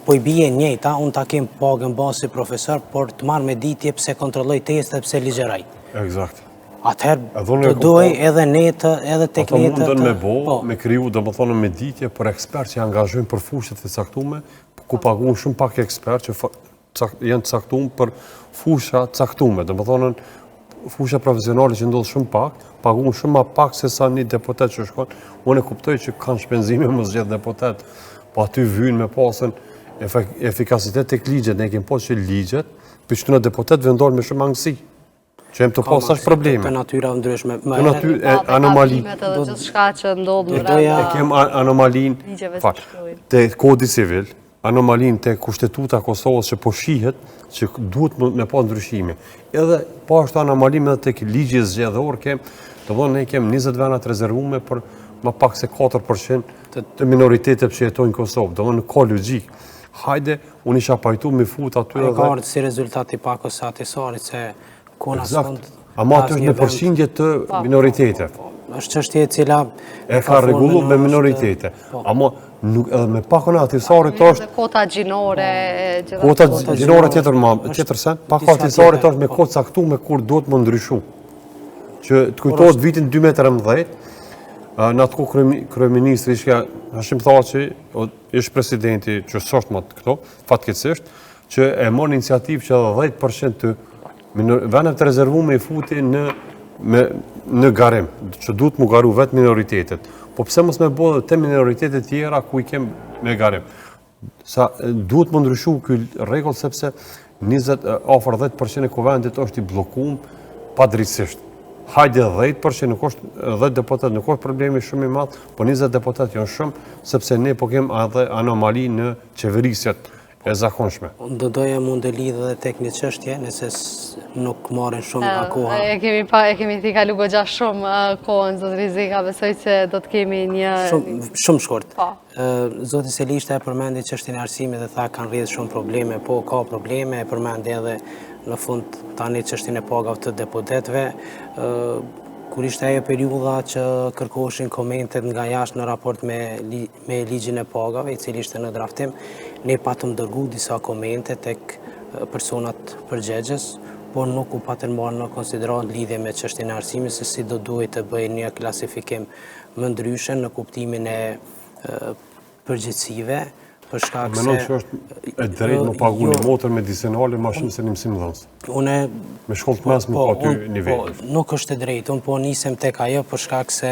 Po i bie njëjta, unë ta kem pagën bazë si profesor, por të marr meditje pse kontrolloj testet, pse ligjeraj. Eksakt. Atëherë të duaj edhe edhe tek netë. Ato mundën me bo, me kriju, domethënë meditje për ekspert që angazhojnë për fushat e caktuara, ku paguhen shumë pak ekspert që janë të caktuar për fusha caktuara. Domethënë fusha profesionale që ndodh shumë pak, paguhen shumë më pak se sa një deputet që shkon. Unë e kuptoj që kanë shpenzime më zgjedh deputet, po aty vijnë me pasën efikasitet tek ligjet, ne kemi pasur ligjet, për çdo deputet vendor me shumë angësi. Që jem të pasash probleme. Për natyra ndryshme. Për natyrë anomali. Do gjithçka që ndodh në e kem anomalinë te Kodi Civil, anomalinë te Kushtetuta e Kosovës që po shihet që duhet me pa ndryshime. Edhe po ashtu anomalinë edhe tek ligji zgjedhor domthonë ne kem 20 vena të rezervuara për më pak se 4% të minoriteteve që jetojnë në Kosovë. Domthonë ka logjik. Hajde, unë isha pajtu me fut aty edhe. Ka ardhur si rezultat i pakos së atisorit se kona s'kont. Ama atë është në përqindje të minoritete. Është çështje e cila e ka rregulluar me minoritete. Ama edhe me pakon atisorit është kota gjinore. Kota gjinore tjetër sen, pakon atisorit është me kohë caktuar kur duhet më ndryshu. Që të kujtohet vitin 2013, në atë kohë kryeministri ishte Hashim Thaçi, ishte presidenti që s'është më këto, fatkeqësisht, që e mori iniciativë që edhe 10% të vendet të rezervuara i futi në garim, që duhet mu garu vetë minoritetet. Po pse mos me bëjë te minoritetet tjera ku i kem me garim? Sa duhet më ndryshu ky rregull sepse afër 10% e kuvendit është i bllokuar padrejtisht. Hajde 10%, nuk është 10 deputet, nuk është problemi shumë i madh, po 20 deputet janë shumë, sepse ne po kem edhe anomali në qeverisjet e zakonshme. Do doja mund të lidh edhe tek një çështje, nëse nuk marrin shumë koha. E kemi ti kalu goxha shumë kohën, zot Rizika, besoj se do të kemi një... Shumë shkurt. Zoti Selishta e përmendi çështjen e arsimit dhe tha kanë rrjedhur shumë probleme, po ka probleme, e përmendi edhe në fund tani çështjen e pagave të deputetëve, kur ishte ajo periudha që kërkoheshin komentet nga jashtë në raport me ligjin e pagave, i cili ishte në draftim, ne patëm dërgu disa komente tek personat përgjegjës, por nuk u patën marrë në konsiderat lidhje me çështjen e arsimit se si do duhet të bëjë një klasifikim më ndryshe në kuptimin e përgjegjësive, për shkak se... Menon që është e drejtë më pagu një motër medicinale ma shumë se një mësimdhënës. Me shkollë të mesme pa ty nivel. Nuk është e drejtë, unë po nisem tek ajo për shkak se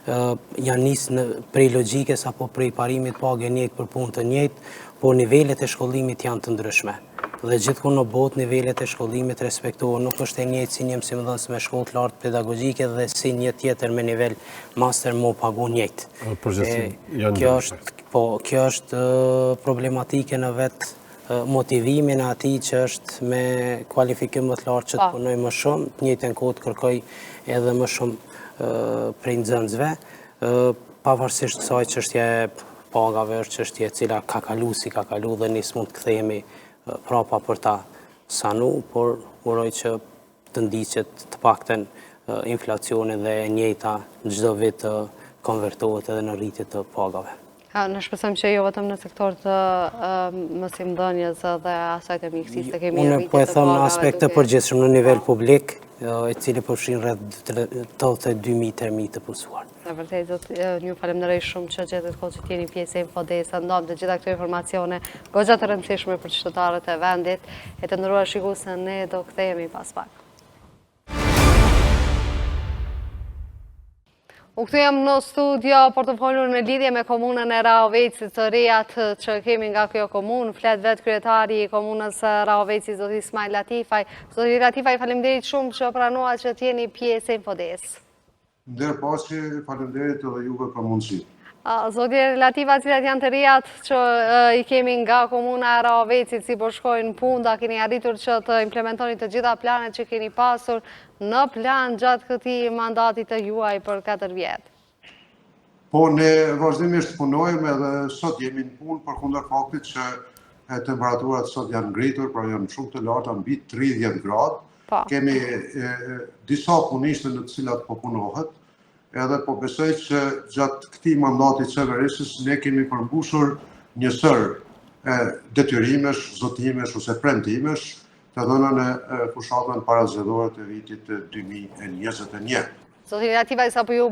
janë nisë prej logjikës apo prej parimit pagë njëjtë për punë të njëjtë, por nivelet e shkollimit janë të ndryshme. Dhe gjithkund në botë nivelet e shkollimit respektohen, nuk është e njëjtë si një mësimdhënës me shkollë të lartë pedagogjike dhe si një tjetër me nivel master më pagu njëjtë. Kjo është problematike në vetë motivimin e atij që është me kualifikim më të lartë që të punoj më shumë, të njëjtën kohë të kërkoj edhe më shumë prej nxënësve, pavarësisht kësaj çështje pagave është çështje e cila ka kalu si ka kalu dhe nis mund të kthehemi prapa për ta sanu, por uroj që të ndiqet të paktën inflacioni dhe e njëjta çdo vit të konvertohet edhe në rritje të pagave. Në shpresojmë që jo vetëm në sektor të mësimdhënies dhe asaj të mjekësisë të kemi Unë rritje po e të them në pagave aspekt të duke- përgjithshëm në nivel publik, i cili përfshin rreth 82.000 termi të punësuar. Në vërtet, ju falemnderoj shumë që gjetët kohë që t'jeni pjesë e Infodesë, ndom të gjitha këto informacione goxha të rëndësishme për qytetarët e vendit. E të nderuar shikuesë, ne do kthehemi pas pak. U kthyem në studio për të folur në lidhje me komunën e Rahovecit, të rejat që kemi nga kjo komunë. Flet vetë kryetari i komunës Rahovecit, zoti Ismail Latifaj. Zoti Latifaj, faleminderit shumë që pranua që t'jeni pjesë e Infodesë. Ndërpasi, faleminderit edhe juve për mundësi. Zoti Latifaj, cilat janë të rejat që i kemi nga komuna e Rahovecit, si po shkojnë punda, keni arritur që të implementoni të gjitha planet që keni pasur në plan gjatë këtij mandatit të juaj për 4 vjet? Po, ne vazhdimisht punojmë edhe sot jemi në punë për kundër faktit që temperaturat sot janë ngritur, pra janë shumë të larta mbi 30 gradë. Kemi disa punishte në të cilat po punohet, edhe po besoj që gjatë këtij mandati qeverisës ne kemi përmbushur një sër detyrimesh, zotimesh ose premtimesh të dhënën e fushatën parazgjedhore të vitit 2021. Zoti Latifaj, sapo ju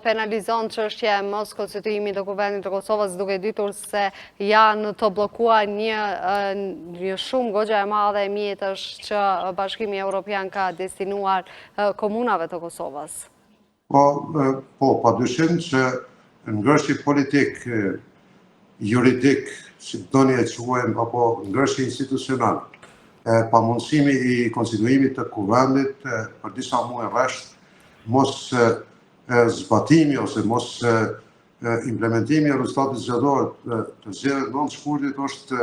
penalizon çështja e mos konstituimit të Kuvendit të Kosovës, duke ditur se janë të bllokuar një shumë goxha e madhe e mjetësh që Bashkimi Evropian ka destinuar komunave të Kosovës. Po, padyshim që ngërshi politik, juridik, si doni e quajmë, apo ngërshi institucional, pamundësimi i konstituimit të Kuvendit për disa muaj rresht, mos zbatimi ose mos implementimi e rezultatit zgjedhor të zgjedhjeve 9 shkurtit është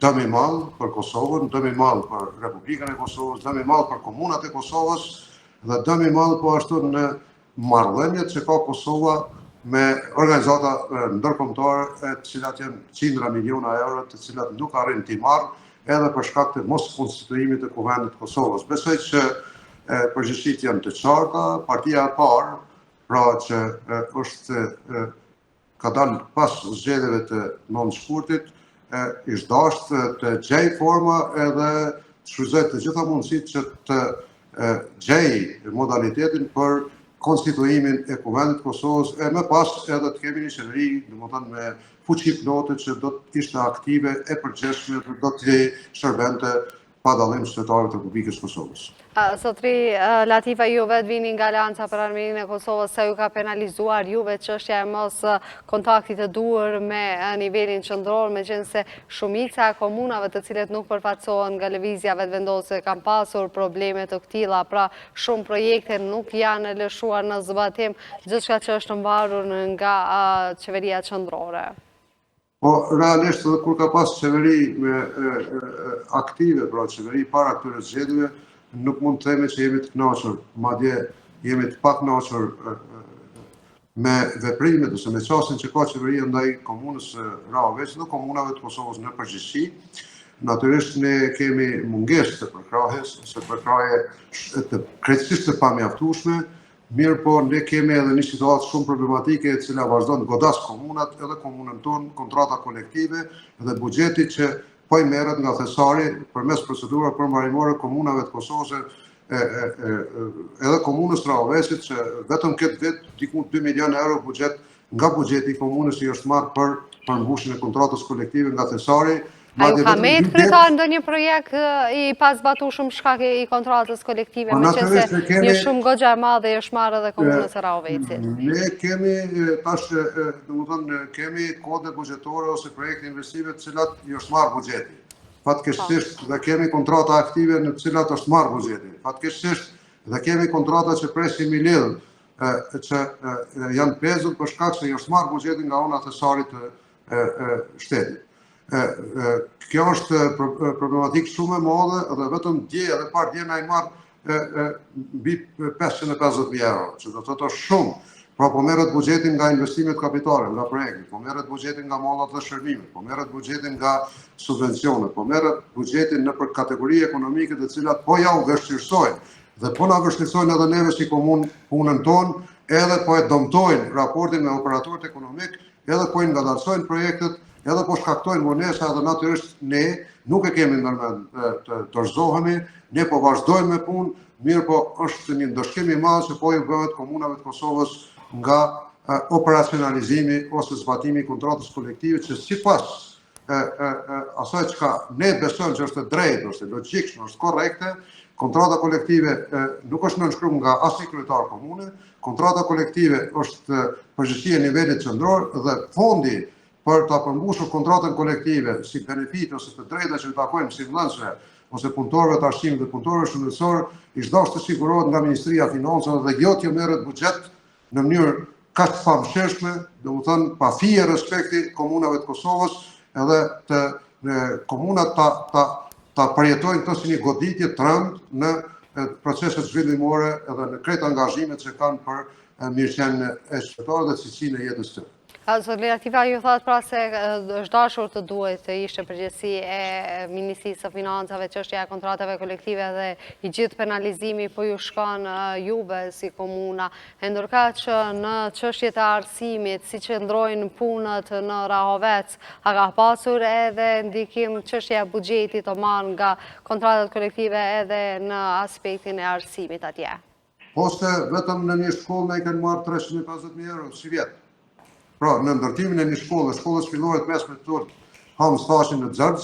dëm i madh për Kosovën, dëm i madh për Republikën e Kosovës, dëm i madh për komunat e Kosovës dhe dëm i madh po ashtu në marrëdhëniet që ka Kosova me organizata ndërkombëtare të cilat janë qindra miliona euro, të cilat nuk arrin t'i marrë edhe për shkak të mos konstituimit të Kuvendit të Kosovës. Besoj që përgjegjësitë janë të qarta. Partia e parë, pra që ka dalë pas zgjedhjeve të 9 shkurtit, ishtë dashur të gjej forma edhe të shfrytëzoj të gjitha mundësitë që të gjej modalitetin për konstituimin e Kuvendit të Kosovës, e më pas edhe të kemi një qeveri, domethënë me fuqi plotë që do të ishte aktive e përgjithshme, do të shërbente pa dallim qytetarët e Republikës së Kosovës. Zotri Latifaj, ju vetë vini nga Alianca për Armërinë e Kosovës, sa ju ka penalizuar juve çështja e mos kontaktit të duhur me nivelin qendror, meqense shumica e komunave të cilet nuk përfaqësohen nga lëvizja vetëvendose kanë pasur probleme të këtilla, pra shumë projekte nuk janë lëshuar në zbatim, gjithçka që është mbarur nga qeveria qendrore. Po, realisht edhe kur ka pas qeveri aktive, pra qeveri para këtyre zgjedhjeve, nuk mund të themi që jemi të kënaqur, madje jemi të pakënaqur me veprimet ose me çastin që ka qeveria ndaj komunës Rahovec dhe komunave të Kosovës në përgjithësi. Natyrisht ne kemi mungesë të përkrahjes, ose përkrahje të krejtësisht të pamjaftueshme, mirë po ne kemi edhe një situatë shumë problematike e cila vazhdon godas komunat, edhe komunën tonë, kontrata kolektive dhe buxheti që po i merret nga thesari përmes procedurave përmbarimore komunave të Kosovës, edhe komunës Rahovecit që vetëm këtë vit diku 2 milion euro buxhet nga buxheti i komunës i është marrë për përmbushjen e kontratës kolektive nga thesari. A ju ka me të kryetar ndonjë projekt i pasbatueshëm shkak i kontratës kolektive, meqense një shumë goxha e madhe është marrë edhe komunës së Rahovecit? Ne kemi tash, domethënë kemi kode buxhetore ose projekte investive të cilat i është marrë buxheti. Fatkeqësisht dhe kemi kontrata aktive në të cilat është marrë buxheti. Fatkeqësisht dhe kemi kontrata që presim i lidh që janë pezur për shkak se i është marrë buxheti nga ana thesarit të shtetit. Kjo është problematikë shumë e madhe dhe vetëm dje edhe par dje na i marrë mbi 550.000 euro, që do të thotë shumë. Pra po merret buxhetin nga investimet kapitale, nga projekti, po merret buxhetin nga mallat dhe shërbimet, po merret buxhetin nga subvencionet, po merret buxhetin në për kategori ekonomike të cilat po ja u vështirësojnë dhe po na vështirësojnë edhe neve si komunë punën tonë, edhe po e dëmtojnë raportin me operatorët ekonomik, edhe po i ngadalsojnë projektet, edhe po shkaktojnë vonesa dhe natyrisht ne nuk e kemi ndërmend të dorëzohemi, ne po vazhdojmë me punë, mirë po është një ndëshkim i madh që po i bëhet komunave të Kosovës nga operacionalizimi ose zbatimi i kontratës kolektive që sipas asaj çka ne besojmë që është e drejtë, është logjikshme, është korrekte, kontrata kolektive nuk është nënshkruar nga asnjë kryetar komune, kontrata kolektive është përgjegjësia e nivelit qendror dhe fondi për ta përmbushur kontratën kolektive si benefit ose të drejta që i takojnë silllësve ose punëtorëve të arsimit dhe punëtorëve shëndetësor, i dashur të sigurohet nga Ministria e Financave dhe jo të merret buxhet në mënyrë kaq të famsheshme, domethënë pa fije respekti komunave të Kosovës, edhe të komunat ta përjetojnë këtë si një goditje të rëndë në proceset zhvillimore edhe në krejt angazhimet që kanë për mirëqenien e qytetarëve dhe cilësinë e jetës tyre. Zot Lerativa ju thatë pra se është dashur të duhet të ishte përgjegjësi e Ministrisë së Financave, çështja e kontratave kolektive dhe i gjithë penalizimi po ju shkon juve si komuna, ndërkaq që në çështjet e arsimit, si qëndrojnë punët në Rahovec, a ka pasur edhe ndikim çështja e buxhetit të marrë nga kontratat kolektive edhe në aspektin e arsimit atje? Poste vetëm në një shkollë ne kanë marrë 350.000 euro si vjet. Pra, në ndërtimin e një shkollës fillore të mesme të turp, Hams Thashin në Xherx,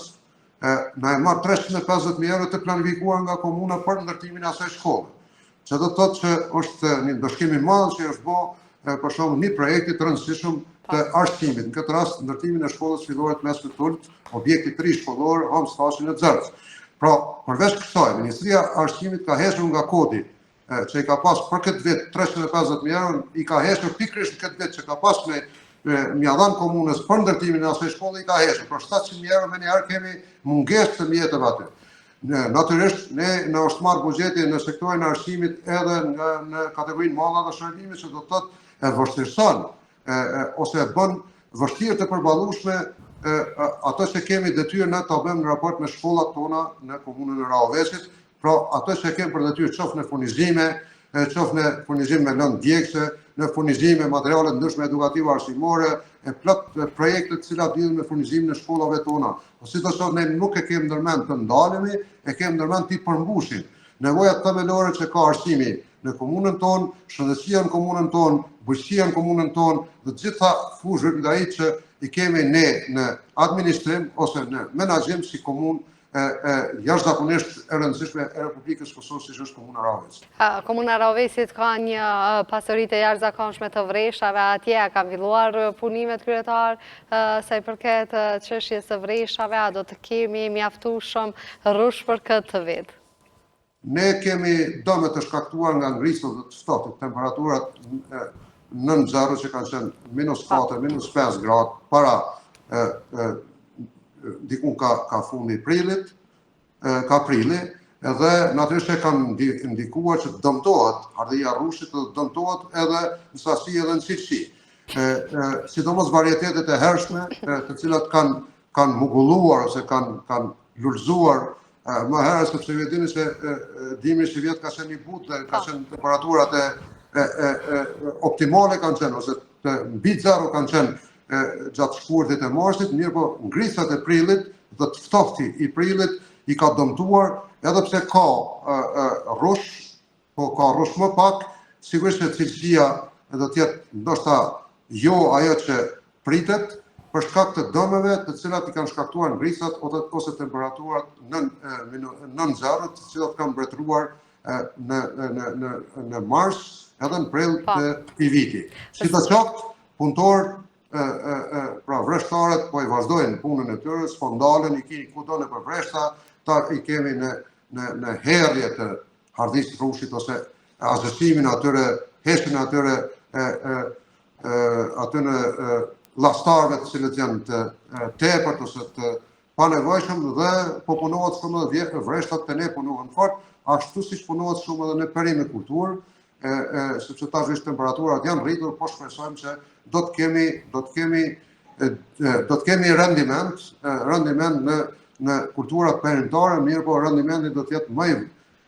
na e marrë 350.000 euro të planifikuar nga komuna për ndërtimin e asaj shkolle. Që do të thotë që është një ndëshkim i madh që është bë për shembull një projekt i rëndësishëm të arsimit. Në këtë rast ndërtimin e shkollës fillore të mesme të turp, objekti 3 shkollor Hams Thashin në Xherx. Pra, përveç kësaj, Ministria e Arsimit ka hequr nga kodi që i ka pas për këtë vit 350.000 euro, i ka hequr pikërisht këtë vit që ka pas me mjadhan komunës për ndërtimin e asaj shkolle, i ka hequr. Për 700.000 euro me njëherë kemi mungesë të mjeteve aty. Natyrisht, ne në është marrë buxheti në sektorin e arsimit edhe në kategorinë mallat dhe shërbimit, që do të thotë e vështirëson ose e bën vështirë të përballueshme ato që kemi detyrë ne ta bëjmë në raport me shkollat tona në komunën e Rahovecit, pra ato që kemi për detyrë qoftë në furnizime, qoftë në furnizim me lëndë djegëse, në furnizime materiale të ndryshme edukative arsimore, e plot projekte të cilat lidhen me furnizimin e shkollave tona. Po sidoqoftë ne nuk e kemi ndërmend të ndalemi, e kemi ndërmend të përmbushim nevojat themelore që ka arsimi në komunën tonë, shëndetësia në komunën tonë, bujqësia në komunën tonë dhe të gjitha fushët nga ai që i kemi ne në administrim ose në menaxhim si komunë jashtëzakonisht e rëndësishme e Republikës Kosovës, siç është komuna Rahovec. Komuna Rahovecit ka një pasuri të jashtëzakonshme të vreshave, atje ka filluar punimet kryetar sa i përket çështjes së vreshave, a do të kemi mjaftueshëm rrush për këtë vit? Ne kemi dëme të shkaktuar nga ngrisjet dhe të ftohtit, temperaturat nën zero që kanë qenë -4, -5 gradë para dikun ka fundi prilit, ka prili, edhe natyrisht e kanë ndikuar që dëmtohet ardhia rrushit dhe dëmtohet edhe në sasi edhe në cilësi. Sidomos varietetet e hershme, të cilat kanë mugulluar ose kanë lulëzuar më herë, sepse ju e dini se dimri që vjet ka qenë një butë dhe ka qenë temperaturat optimale kanë qenë, ose mbi zero kanë qenë gjatë shkurtit e marsit, mirë po ngrisat e prillit dhe të ftofti i prillit i ka dëmtuar, edhe pse ka rrush, po ka rrush më pak, sigurisht që cilësia do të jetë ndoshta jo ajo që pritet, për shkak të dëmeve të cilat i kanë shkaktuar ngrisat ose temperaturat nën zero, të cilat kanë mbretëruar në mars edhe në prill të këtij viti. Sidoqoftë, punëtorët pra vreshtarët po i vazhdojnë punën e tyre, s'po ndalen, i keni kudo nëpër vreshta, i kemi në herje të hardhisë rrushit ose azhësimin atyre, heshtjen atyre aty në llastarëve të cilët janë të tepërt ose të panevojshëm dhe po punohet shumë edhe vreshtat të ne punohen fort, ashtu siç punohet shumë edhe në perimekulturë, sepse tash temperaturat janë rritur, po shpresojmë që do të kemi rendiment në kulturat perëndimtare, mirë po rendimenti do të jetë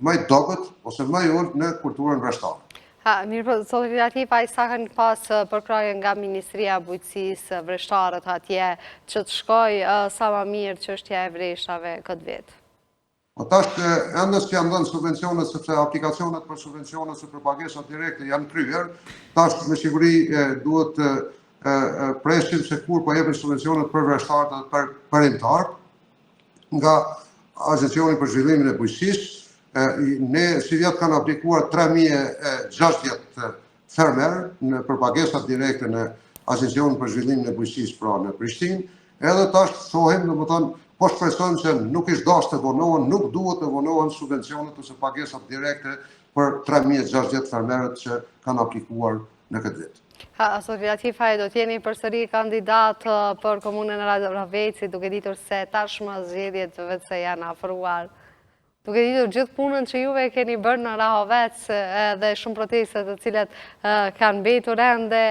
më i dobët ose më i ulët në kulturën rreshtare. Mirë po, Solidaritet pa i sa kanë pas përkraje nga Ministria e Bujqësisë vreshtarët atje që të shkoj sa më mirë çështja e vreshave këtë vit. Po tash ende që janë dhënë subvencionet sepse aplikacionet për subvencionet së për pagesat direkte janë kryer, tash me siguri duhet presim se kur po jepen subvencionet për vreshtarët dhe për perëndimtarët nga Agencioni për Zhvillimin e Bujqësisë. Ne si vjetë kanë aplikuar 3.060 fermerë për pagesat direkte në Agencioni për Zhvillimin e Bujqësisë pra në Prishtinë, edhe tash shohim, domethënë, po shpresojmë se nuk ishtë dashur të vonohen, nuk duhet të vonohen subvencionet ose pagesat direkte për 3.060 fermerët që kanë aplikuar në këtë vit. Solidaritet do t'jeni përsëri kandidat për komunën e Ravecit, duke ditur se tashmë zgjedhjet vetë se janë afruar. Duke ditur gjithë punën që juve keni bërë në Rahovec dhe shumë protestet të cilat kanë mbetur ende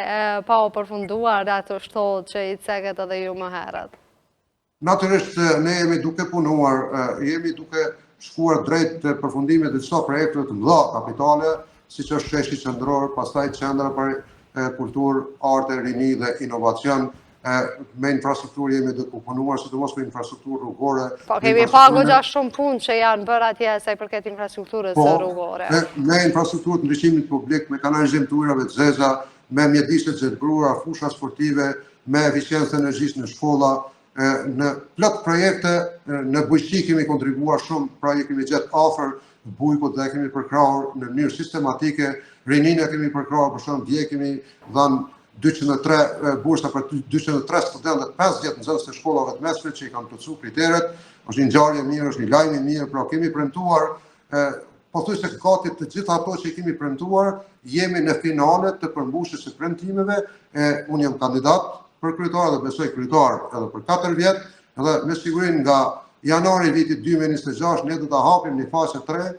pa u përfunduar ato shtohet që i ceket edhe ju më herët. Natyrisht ne jemi duke punuar, jemi duke shkuar drejt përfundimit të disa projekteve të mëdha kapitale, siç është sheshi qendror, pastaj qendra për kulturë, arte, rini dhe inovacion. Me infrastrukturë jemi duke punuar, sidomos me infrastrukturë rrugore. Po kemi pa goxha shumë punë që janë bërë atje sa i përket infrastrukturës rrugore. Me infrastrukturë të ndryshimit publik, me kanalizim të ujrave të zeza, me mjediset zgjedhura, fusha sportive, me eficiencë të energjisë në shkolla, në plot projekte në bujqësi kemi kontribuar shumë, pra kemi gjetë afër bujkut dhe kemi përkrahur në mënyrë sistematike, rininë kemi përkrahur, për shembull dje kemi dhënë 203 bursa për 203 studentët 50 nxënës të shkollave të mesme që i kanë plotësuar kriteret. Është një ngjarje mirë, është një lajm i mirë, pra kemi premtuar pothuajse gati të gjitha ato që kemi premtuar, jemi në finalet të përmbushjes së premtimeve. Unë jam kandidat për kryetar dhe besoj kryetar edhe për 4 vjet, dhe me siguri nga janari vitit 2026 ne do ta hapim një fazë 3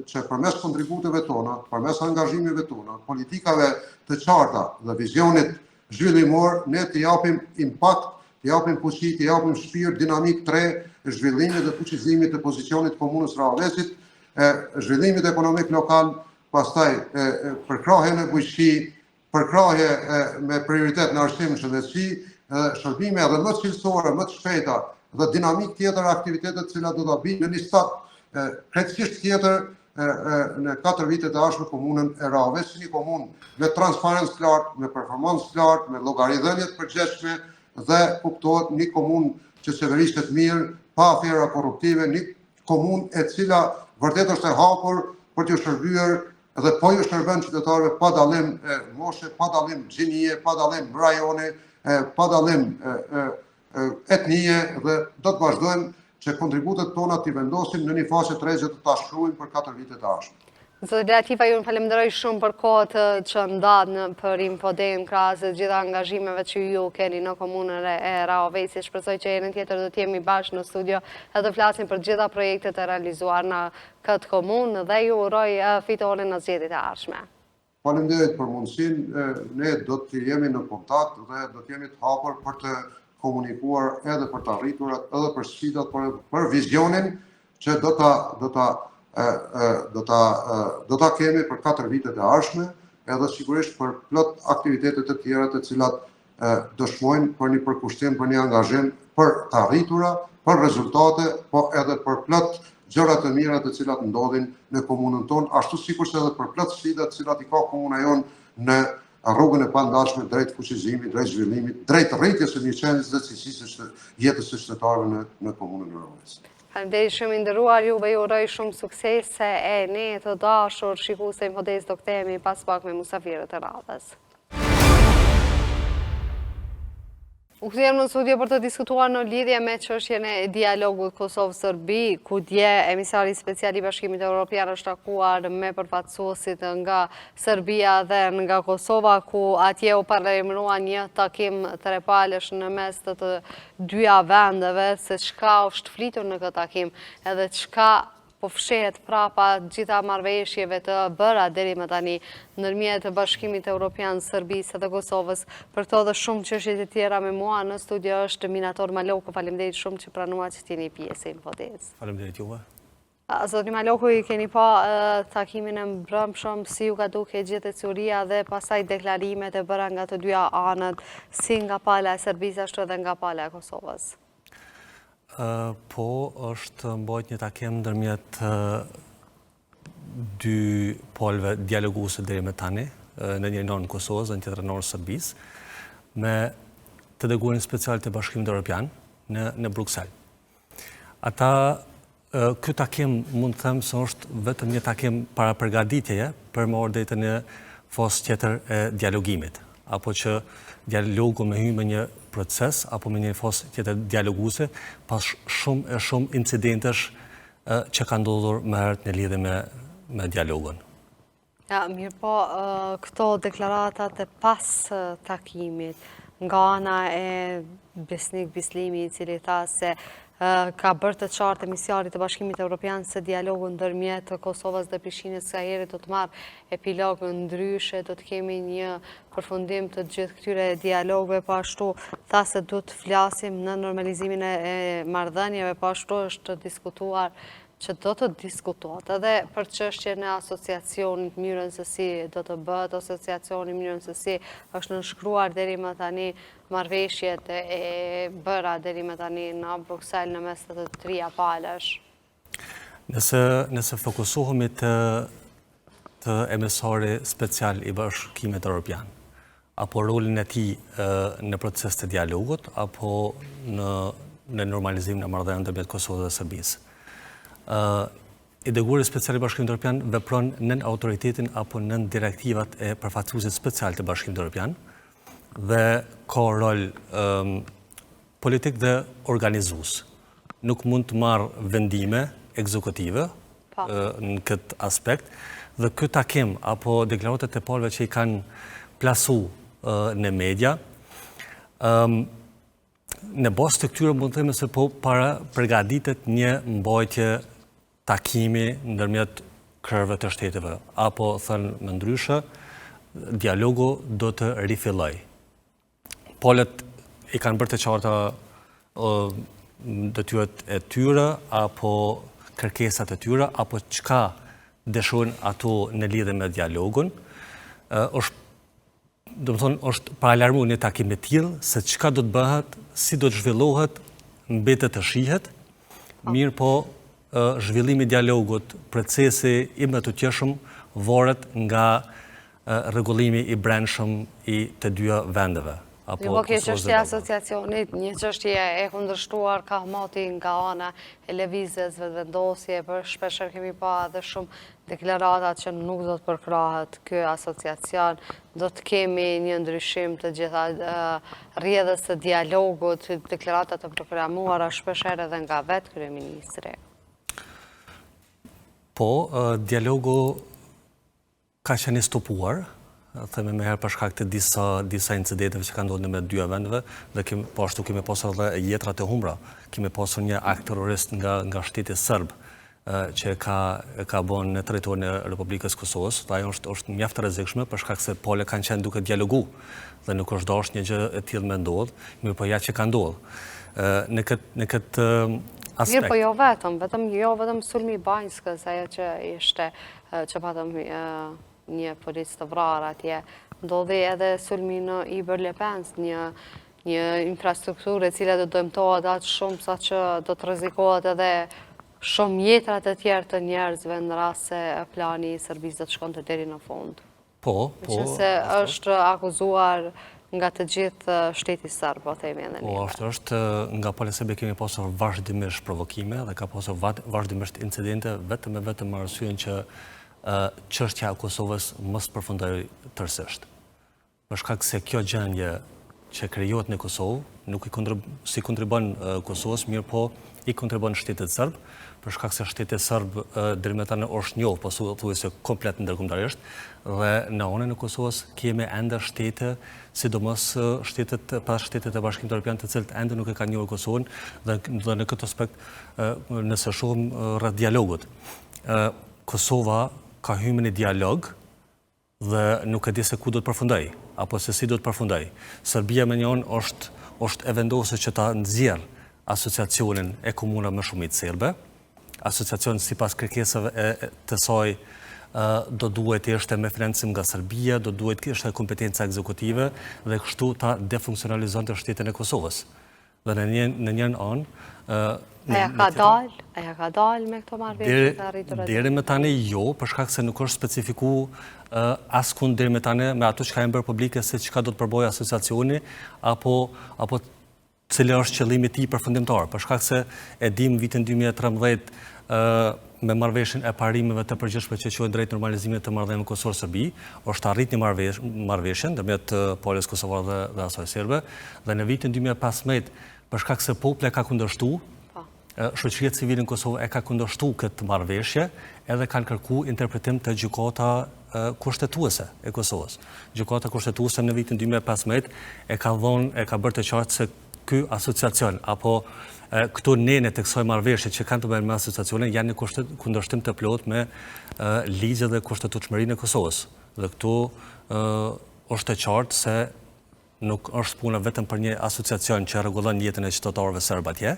që përmes kontributeve tona, përmes angazhimeve tona, politikave të qarta dhe vizionit zhvillimor, ne të japim impakt, të japim fuqi, të japim shpirt dinamik 3 zhvillimit dhe fuqizimit të pozicionit komunës Rahovecit, zhvillimit ekonomik lokal, pastaj përkrahje në bujqësi, përkrahje me prioritet në arsim shëndetësi, shërbime edhe më të cilësore, më të shpejta dhe dinamik tjetër aktivitetet cilat do ta bijnë në një stad krejtësisht tjetër në 4 vitet e ardhshme komunën e Rahovec, një komunë me transparencë të lartë, me performancë të lartë, me llogaridhënie të përgjithshme dhe kuptohet një komunë që qeveriset mirë, pa afera korruptive, një komunë e cila vërtet është e hapur për t'ju shërbyer dhe po ju shërben qytetarëve pa dallim moshe, pa dallim gjinie, pa dallim rajone, pa dallim etnie dhe do të vazhdojmë që kontributet tona t'i vendosim në një fazë 3 që të ta shkruajmë për 4 vitet e ardhshme. Solidaritet ju falenderoj shumë për kohët që ndanë për infodem krahas gjitha angazhimeve që ju keni në komunën e Rahovecit. Shpresoj që herën tjetër do të jemi bashkë në studio dhe të flasim për gjitha projektet e realizuar në këtë komunë dhe ju uroj fitore në zgjedhjet e ardhshme. Faleminderit për mundësinë, ne do të jemi në kontakt dhe do të jemi të hapur për të komunikuar edhe për të arriturat, edhe për sfidat, për vizionin që do ta kemi për 4 vitet e ardhshme, edhe sigurisht për plot aktivitetet të tjera të cilat dëshmojnë për një përkushtim, për një angazhim për të arritura, për rezultate, po edhe për plot gjëra të mira të cilat ndodhin në komunën tonë, ashtu sikur edhe për plot sfidat të cilat i ka komuna jonë në rrugën e pandashme drejt fuqizimit, drejt zhvillimit, drejt rritjes së mirëqenies dhe cilësisë së jetës së qytetarëve në komunën e Rahovec. Faleminderit shumë i nderuar, juve ju uroj shumë suksese e ne të dashur shikues të Infodes do kthehemi pas pak me mysafirët e radhës. U kthejmë në studio për të diskutuar në lidhje me çështjen e dialogut Kosovë-Serbi, ku dje emisari special i Bashkimit Evropian është takuar me përfaqësuesit nga Serbia dhe nga Kosova, ku atje u paralajmërua një takim trepalësh në mes të dyja vendeve, se çka është flitur në këtë takim, edhe çka po fshehet prapa gjitha marrëveshjeve të bëra deri më tani ndërmjet Bashkimit Evropian, Serbisë dhe Kosovës. Për këto dhe shumë çështje të tjera me mua në studio është Minator Maloku. Faleminderit shumë që pranuat që t'jeni pjesë e Infodez. Faleminderit juve. Zotri Maloku, i keni pa takimin e mbrëmshëm, si ju ka duke gjithë teoria dhe pasaj deklarimet e bëra nga të dyja anët, si nga pala e Serbisë ashtu edhe nga pala e Kosovës? Po, është mbajt një takim ndërmjet dy polve dialoguse deri më tani, në një në Kosovës dhe në tjetër në Serbisë, me të deleguarin special të Bashkimit Evropian në Bruxelles. Ata ky takim mund të them se është vetëm një takim para përgatitjeje për më orë drejtë në fosë tjetër e dialogimit, apo që dialogu me hyjë me një proces, apo me një fosë tjetër dialoguse, pas shumë incidentesh që ka ndodhur më herët në lidhje me dialogun. Ja, mirë po, këto deklaratat e pas takimit, nga ana e Besnik Bislimi, i cili tha se ka bërë të qartë emisiarit të Bashkimit Evropian se dialogu ndërmjet Kosovës dhe Prishtinës ka herë do të marrë epilog ndryshe, do të kemi një përfundim të gjithë këtyre dialogëve, po ashtu tha se do të flasim në normalizimin e marrëdhënieve, po ashtu është diskutuar që do të diskutohet edhe për çështjen e asociacionit, mënyrën se si do të bëhet asociacioni, mënyrën se si është nënshkruar deri më tani marrëveshjet e bëra deri më tani në Bruxelles në mes të trija palësh. Nëse fokusohemi të emesari special i Bashkimit Evropian, apo rolin e tij në proces të dialogut, apo në normalizimin e marrëdhënieve ndërmjet Kosovës dhe Serbisë. I deleguari special i Bashkimit Evropian vepron nën autoritetin apo nën direktivat e përfaqësuesit special të Bashkimit Evropian dhe ka rol politik dhe organizues. Nuk mund të marrë vendime ekzekutive në këtë aspekt dhe këtë takim apo deklaratat e palëve që i kanë plasu në media, në bazë të këtyre mund të themi se po para përgatitet një mbajtje takimi ndërmjet krerëve të shteteve, apo thënë më ndryshe, dialogu do të rifilloj. Polët i kanë bërë të qarta detyrat e tyre, apo kërkesat e tyre, apo çka dëshojnë ato në lidhje me dialogun. Është paralarmu një takim të tillë se çka do të bëhet, si do të zhvillohet, mbetet të shihet, mirë po zhvillimi i dialogut, procesi i më të qeshëm varet nga rregullimi i brendshëm i të dyja vendeve. Jo, kjo çështja e asociacionit, një çështje e kundërshtuar ka moti nga ana e lëvizjes vetëvendosje, për shpeshherë kemi pa edhe shumë deklaratat që nuk do të përkrahet ky asociacion, do të kemi një ndryshim të gjitha rrjedhës së dialogut, deklaratat të programuara shpeshherë edhe nga vetë kryeministri. Po, dialogu ka qenë stopuar, themi më herë për shkak të disa incidenteve që kanë ndodhur me dyja vendeve dhe po ashtu kemi pasur edhe jetra të humbura. Kemi pasur një akt terrorist nga shteti serb që ka bën në territorin e Republikës Kosovës. Ajo është mjaft e rrezikshme për shkak se polët kanë qenë duke dialogu dhe nuk është dashur një gjë e tillë me ndodh, mirë po ja që ka ndodhur. Në këtë aspekt. Mirë, po jo vetëm sulmi i Banjskës, ajo që ishte, që patëm një policë të vrarë atje, ndodhi edhe sulmi në Iber-Lepens, një infrastrukturë e cila do dëmtohet atë shumë sa që do të rrezikohet edhe shumë jetrat e tjerë të njerëzve në rast se plani i Serbisë do të shkonte deri në fund. Po. Që se është akuzuar nga të gjithë shteti serb, po themi edhe ne. Po, është nga palë serbe kemi pasur vazhdimisht provokime dhe ka pasur vazhdimisht incidente vetëm me arsyen që çështja e Kosovës mos përfundoi tërësisht. Për shkak se kjo gjendje që krijohet në Kosovë, nuk si kontribon Kosovës, mirë po i kontribon shtetit sërb, për shkak se shtetit sërb deri më tani është njohur, po thuajse komplet ndërkombëtarisht, dhe në anën e Kosovës kemi ende shtete, sidomos shtetet e Bashkimit Evropian, të cilët ende nuk e kanë njohur Kosovën, dhe në këtë aspekt nëse shohim rreth dialogut. Kosova ka hyrë në dialog dhe nuk e di se ku do të përfundoj, apo se si do të përfundoj. Serbia me njën është e vendosur që ta nxjerrë asociacionin e komunave më shumit serbe. Asociacioni sipas kërkesave të saj do duhet të ishte me financim nga Serbia, do duhet të ishte kompetenca ekzekutive dhe kështu ta defunksionalizonte shtetin e Kosovës. Dhe në njën anë Aja ka dal me këto marrëveshje të arritur aty? Deri më tani jo, për shkak se nuk është specifiku askund deri më tani me ato që ka bërë publike se çka do të përbojë asociacioni apo cili është qëllimi i tij përfundimtar, për shkak se e dim vitin 2013 me marrëveshjen e parimeve të përgjithshme që quhen drejt normalizimit të marrëdhënieve Kosovë-Serbi, është arrit një marrëveshje ndërmjet palës kosovare dhe asaj serbe, dhe në vitin 2015 për shkak se populli ka kundërshtuar, shoqëria civile në Kosovë e ka kundërshtuar këtë marrëveshje, edhe kanë kërkuar interpretim të gjykata kushtetuese e Kosovës. Gjykata kushtetuese në vitin 2015 e ka bërë të qartë se ky asociacion apo këto nene të kësaj marrëveshje që kanë të bëjnë me asociacionin janë në kundërshtim të plot me ligjet dhe kushtetutshmërinë e Kosovës. Dhe këtu është e qartë se nuk është puna vetëm për një asociacion që rregullon jetën e qytetarëve serb atje,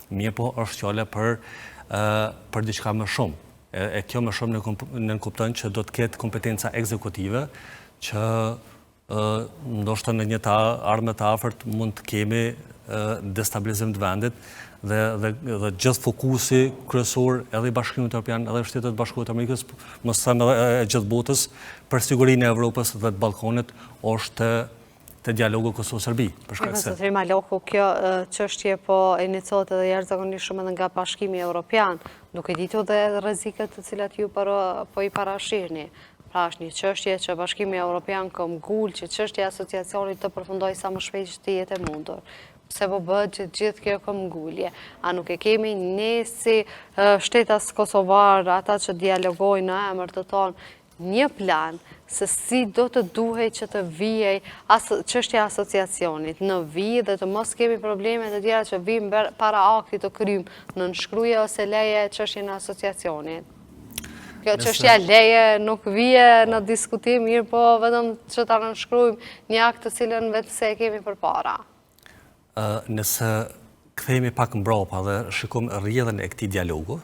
mirë po është fjala për diçka më shumë. E kjo më shumë në kupton që do të ketë kompetenca ekzekutive që ndoshta në një ardhmë të afërt mund të kemi destabilizim të vendit dhe gjithë fokusi kryesor edhe i Bashkimit Evropian edhe i Shtetit Bashkuar të Amerikës, mos them edhe e gjithë botës, për sigurinë e Evropës dhe të Ballkanit është të dialogu Kosovë-Serbi. Profesor Maloku, kjo çështje po iniciohet edhe jashtëzakonisht shumë edhe nga Bashkimi Evropian, duke ditur dhe rreziqet të cilat ju po i parashihni. Pra është një çështje që Bashkimi Evropian ka mgull që çështja e asociacionit të përfundojë sa më shpejt që të jetë e mundur. Pse po bëhet gjithë kjo këmbgulje? A nuk e kemi ne si shtetas kosovar, ata që dialogojnë në emër të tonë, një plan se si do të duhej që të vijej çështja e asociacionit në vijë dhe të mos kemi probleme të tjera që vijnë para aktit të krym në nënshkruaje ose leje çështjen e asociacionit? Kjo çështja leje nuk vije në diskutim, mirë po vetëm që ta nënshkruajmë një akt të cilën vetë se e kemi përpara. Nëse kthehemi pak mbrapa dhe shikojmë rrjedhën e këtij dialogu,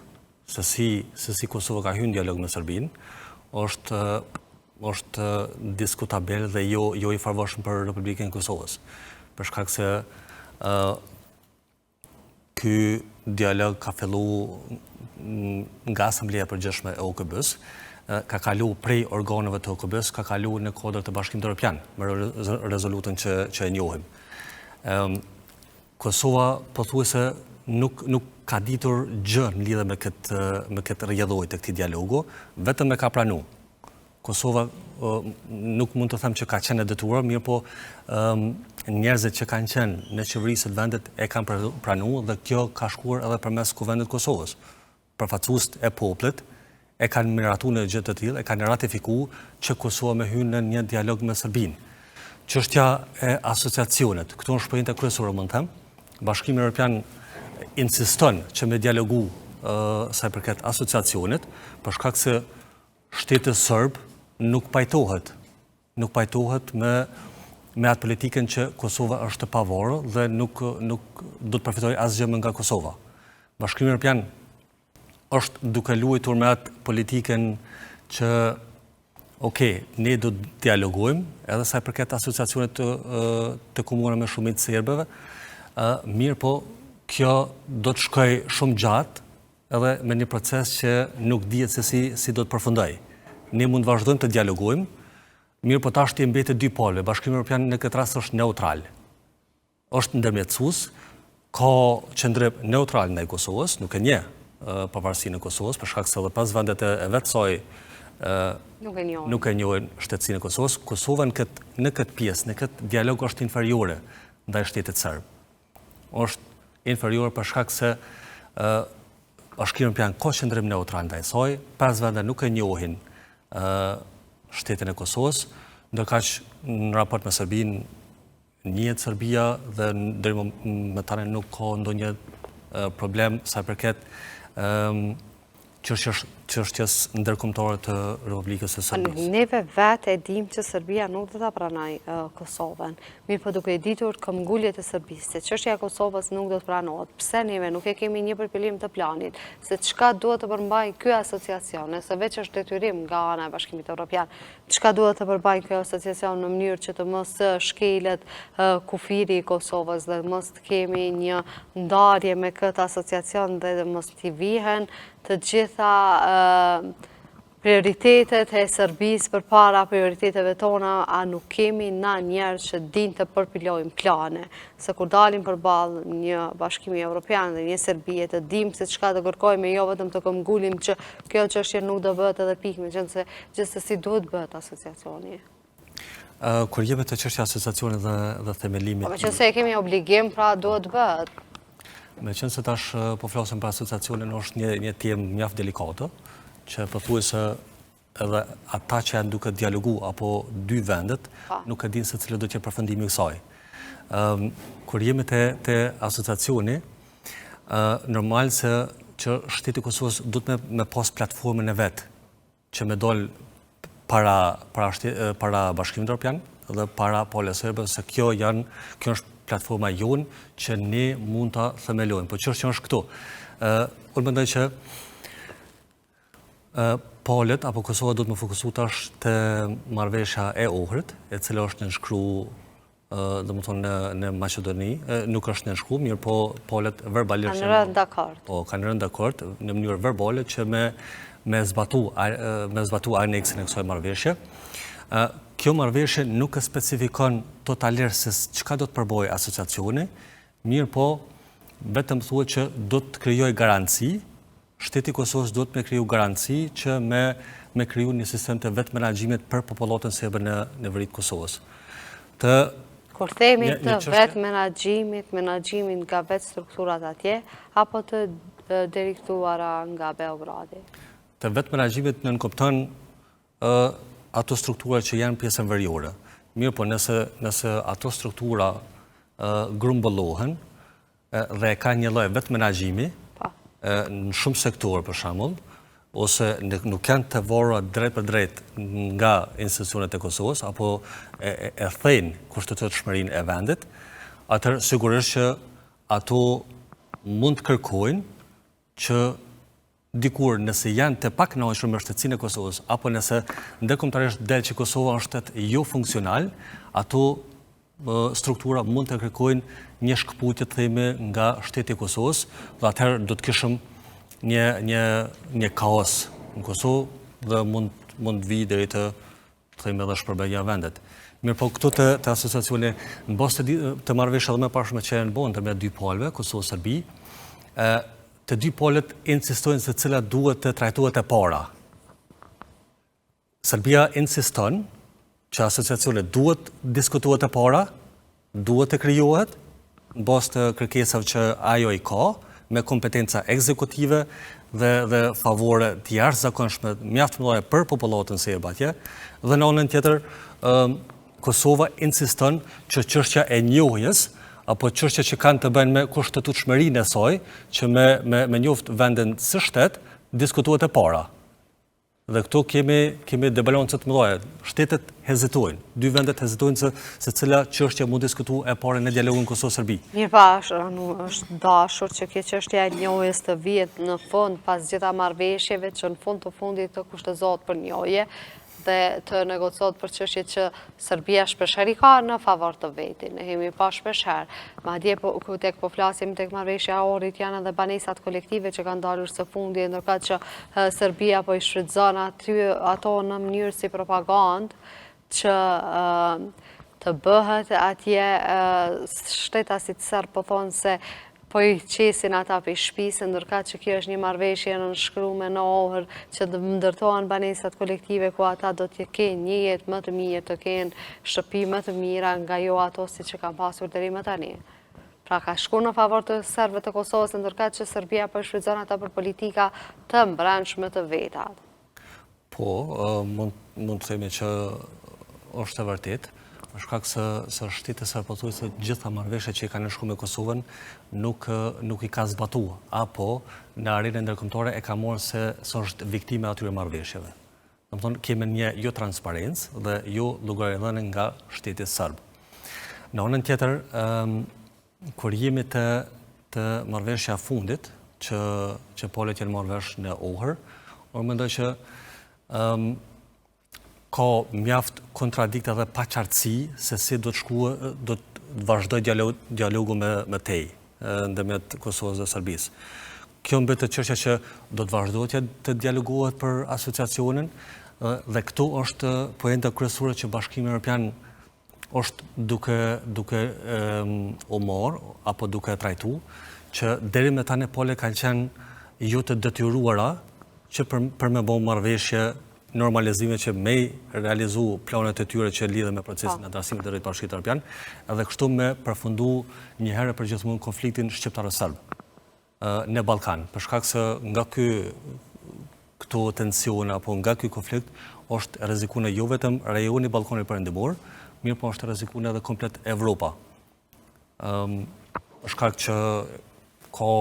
se si Kosova ka hyrë në dialog me Serbinë, është diskutabel dhe jo i favorshëm për Republikën e Kosovës. Për shkak se ky dialog ka filluar nga Asambleja e Përgjithshme e OKB-s, ka kalu prej organeve të OKB-s, ka kalu në kodër të Bashkimit Evropian, me rezolutën që e njohim. Kosova pothuajse nuk ka ditur gjë në lidhje me këtë rrjedhojë të këtij dialogu, vetëm e ka pranuar. Kosova nuk mund të them që ka qenë e detyruar, mirë po njerëzit që kanë qenë në qeverisë të vendit e kanë pranuar dhe kjo ka shkuar edhe përmes Kuvendit të Kosovës. Përfaqësuesit e popullit e kanë miratuar në gjë të tillë, e kanë ratifikuar që Kosova me hyrë në një dialog me Serbinë. Çështja e asociacionit, këtu është shpërndajtja kryesore, mund të them. Bashkimi Evropian insiston që me dialogu sa i përket asociacionit, për shkak se shteti serb nuk pajtohet me atë politikën që Kosova është e pavarur dhe nuk do të përfitojë asgjë nga Kosova. Bashkimi Evropian është duke luajtur me atë politikën që ne do të dialogojmë edhe sa i përket asociacionit të komunave me shumicë serbëve, mirë po kjo do të shkojë shumë gjatë edhe me një proces që nuk dihet se si do të përfundojë. Ne mund të vazhdojmë të dialogojmë, mirë po tash i mbetet dy palë. Bashkimi Evropian në këtë rast është neutral. Është ndërmjetësues, ka qendrim neutral ndaj Kosovës, nuk e njeh pavarësinë e Kosovës, për shkak se edhe pas vendet e vetë saj nuk e njohin shtetësinë e Kosovës. Kosova në këtë pjesë, në këtë dialog është inferiore ndaj shtetit serb. Është inferiore për shkak se është kirën pjanë ka qëndrim neutral ndaj saj, 5 vende nuk e njohin shtetin e Kosovës, ndërkaq në raport me Serbinë njihet Serbia dhe deri më tani nuk ka ndonjë problem sa përket çështjes ndërkombëtare të Republikës së Serbisë. Neve vetë e dim që Serbia nuk do ta pranoj Kosovën. Mirë po duke e ditur këmbguljet e Serbisë, se çështja e Kosovës nuk do të pranohet. Pse neve nuk e kemi një përpilim të planit, se çka duhet të përmbajë ky asociacion, nëse veç është detyrim nga ana e Bashkimit Evropian, çka duhet të përbajë ky asociacion në mënyrë që të mos shkelet kufiri i Kosovës dhe mos të kemi një ndarje me këtë asociacion dhe mos t'i vihen të gjitha prioritetet e Serbisë për para prioriteteve tona, a nuk kemi na njerëz që din të përpilojmë plane, se kur dalim përballë një bashkimi evropian dhe një Serbie të dim se çka të kërkojmë, jo vetëm të këmbgulim që kjo çështje nuk do bëhet edhe pikë, meqense gjithsesi duhet bëhet asociacioni. Kur jepet të çështja asociacionit dhe themelimit. Po meqense e kemi obligim, pra duhet bëhet. Meqense tash po flasim për asociacionin, është një temë mjaft delikate, që pothuajse edhe ata që janë duke dialogu apo dy vendet nuk e dinë se cilë do të jetë përfundimi i kësaj. Kur jemi te asociacioni, normal se që shteti i Kosovës duhet me pas platformën e vet që me dol para Bashkimit Evropian dhe para palës serbe, se kjo është platforma jonë që ne mund ta themelojmë. Po çështja është këtu. Unë mendoj që palët apo Kosova do të më fokusu tash të marrëveshja e Ohrit, e cila është nënshkruar në Maqedoni, nuk është nënshkruar, mirë po palët verbalisht kanë rënë dakord. Po, kanë rënë dakord në mënyrë verbale që me zbatu aneksin e kësaj marrëveshje. Kjo marrëveshje nuk e specifikon totalisht se çka do të përbojë asociacioni, mirë po vetëm thuhet që do të krijojë garanci. Shteti i Kosovës do të me kriju garanci që me kriju një sistem të vetë menaxhimit për popullatën serbe në veri të Kosovës. Kur themi të vetë menaxhimin nga vetë strukturat atje, apo të diriktuara nga Beogradi? Të vetë menaxhimit nënkupton ato struktura që janë pjesën veriore. Mirë po nëse ato struktura grumbullohen dhe ka një lloj vetë menaxhimi, në shumë sektorë për shembull, ose nuk janë të vora drejt për drejt nga institucionet e Kosovës, apo e thejnë kushtetshmërinë e vendit, atëherë sigurisht që ato mund të kërkojnë që dikur nëse janë të pakënaqur me shtetësinë e Kosovës, apo nëse ndërkombëtarisht del që Kosova është shtet jo funksional, ato struktura mund të kërkojnë një shkëputje të themi nga shteti i Kosovës, dhe atëherë do të kishim një kaos në Kosovë dhe mund vi deri të themi edhe shpërbejja vendet. Mirë po këtu të asociacioni në bazë të marrëveshje edhe më parashme që janë bën ndërmjet dy palëve, Kosovë Serbi, të dy palët insistojnë se cila duhet të trajtohet e para. Serbia insiston që asociacioni duhet diskutohet e para, duhet të krijohet në bazë të kërkesave që ajo i ka, me kompetenca ekzekutive dhe favore të jashtëzakonshme mjaft mëdha për popullatën serbe atje, dhe në anën tjetër Kosova insiston që çështja e njohjes apo çështja që kanë të bëjnë me kushtetshmërinë e saj, që me njoftë vendin së shtet, diskutohet e para. Dhe këtu kemi debalance të mëdha. Shtetet hezitojnë, dy vendet hezitojnë se cila çështje mund diskutu e para në dialogun Kosovë-Serbi. Mirë pa, është dashur që kjo çështja e njohjes të vihet në fund pas gjitha marrëveshjeve që në fund të fundit të kushtëzohet për njohje dhe të negocot për çështje që Serbia shpeshherë ka në favor të vetit. Ne kemi pa shpeshherë. Madje tek po flasim tek marrëveshja e Ohrit janë edhe banesat kolektive që kanë dalur së fundi, ndërkëtë që Serbia po i shfrytëzon ato në mënyrë si propagandë që të bëhet atje shtetasit serb po thonë se po i qesin ata për shpisë, ndërka që kjo është një marrëveshje në nënshkruar në ohër që të ndërtohen banesat kolektive ku ata do të kenë një jetë më të mirë, të kenë shtëpi më të mira nga jo ato si që kanë pasur deri më tani. Pra ka shku në favor të serbëve të Kosovës, ndërka që Serbia po shfrytëzon ata për politika të mbrëmshme të veta. Po, mund të themi që është e vërtet, për shkak se shtetet pothuajse gjitha marrëveshjet që i kanë nënshkruar me Kosovën nuk i ka zbatuar, apo në arenën ndërkombëtare e ka marrë se është viktime atyre marrëveshjeve. Domethënë kemi një jo transparencë dhe jo llogaridhënie nga shteti serb. Në anën tjetër, kur jemi të marrëveshja fundit që polet janë marrë vesh në Ohër, unë mendoj që ka mjaft kontradikte dhe paqartësi se si do të vazhdoj dialogu me tej ndërmjet Kosovës dhe Serbisë. Kjo mbet të çështja që do të vazhdojë të dialogohet për asociacionin dhe këtu është poenta kryesore që Bashkimi Evropian është duke u marrë apo duke trajtuar që deri me tani pole kanë qenë jo të detyruara që për me bëu marrëveshje normalizime që me realizu planet e tyre që lidhe me procesin e antarësimit të drejt Bashkimit Evropian, edhe kështu me përfundu një herë për gjithmonë konfliktin shqiptar-serb në Ballkan, për shkak se nga këto tensione apo nga ky konflikt është rrezikuar jo vetëm rajoni Ballkanit Perëndimor, mirë po është rrezikuar edhe komplet Evropa. Për shkak që ka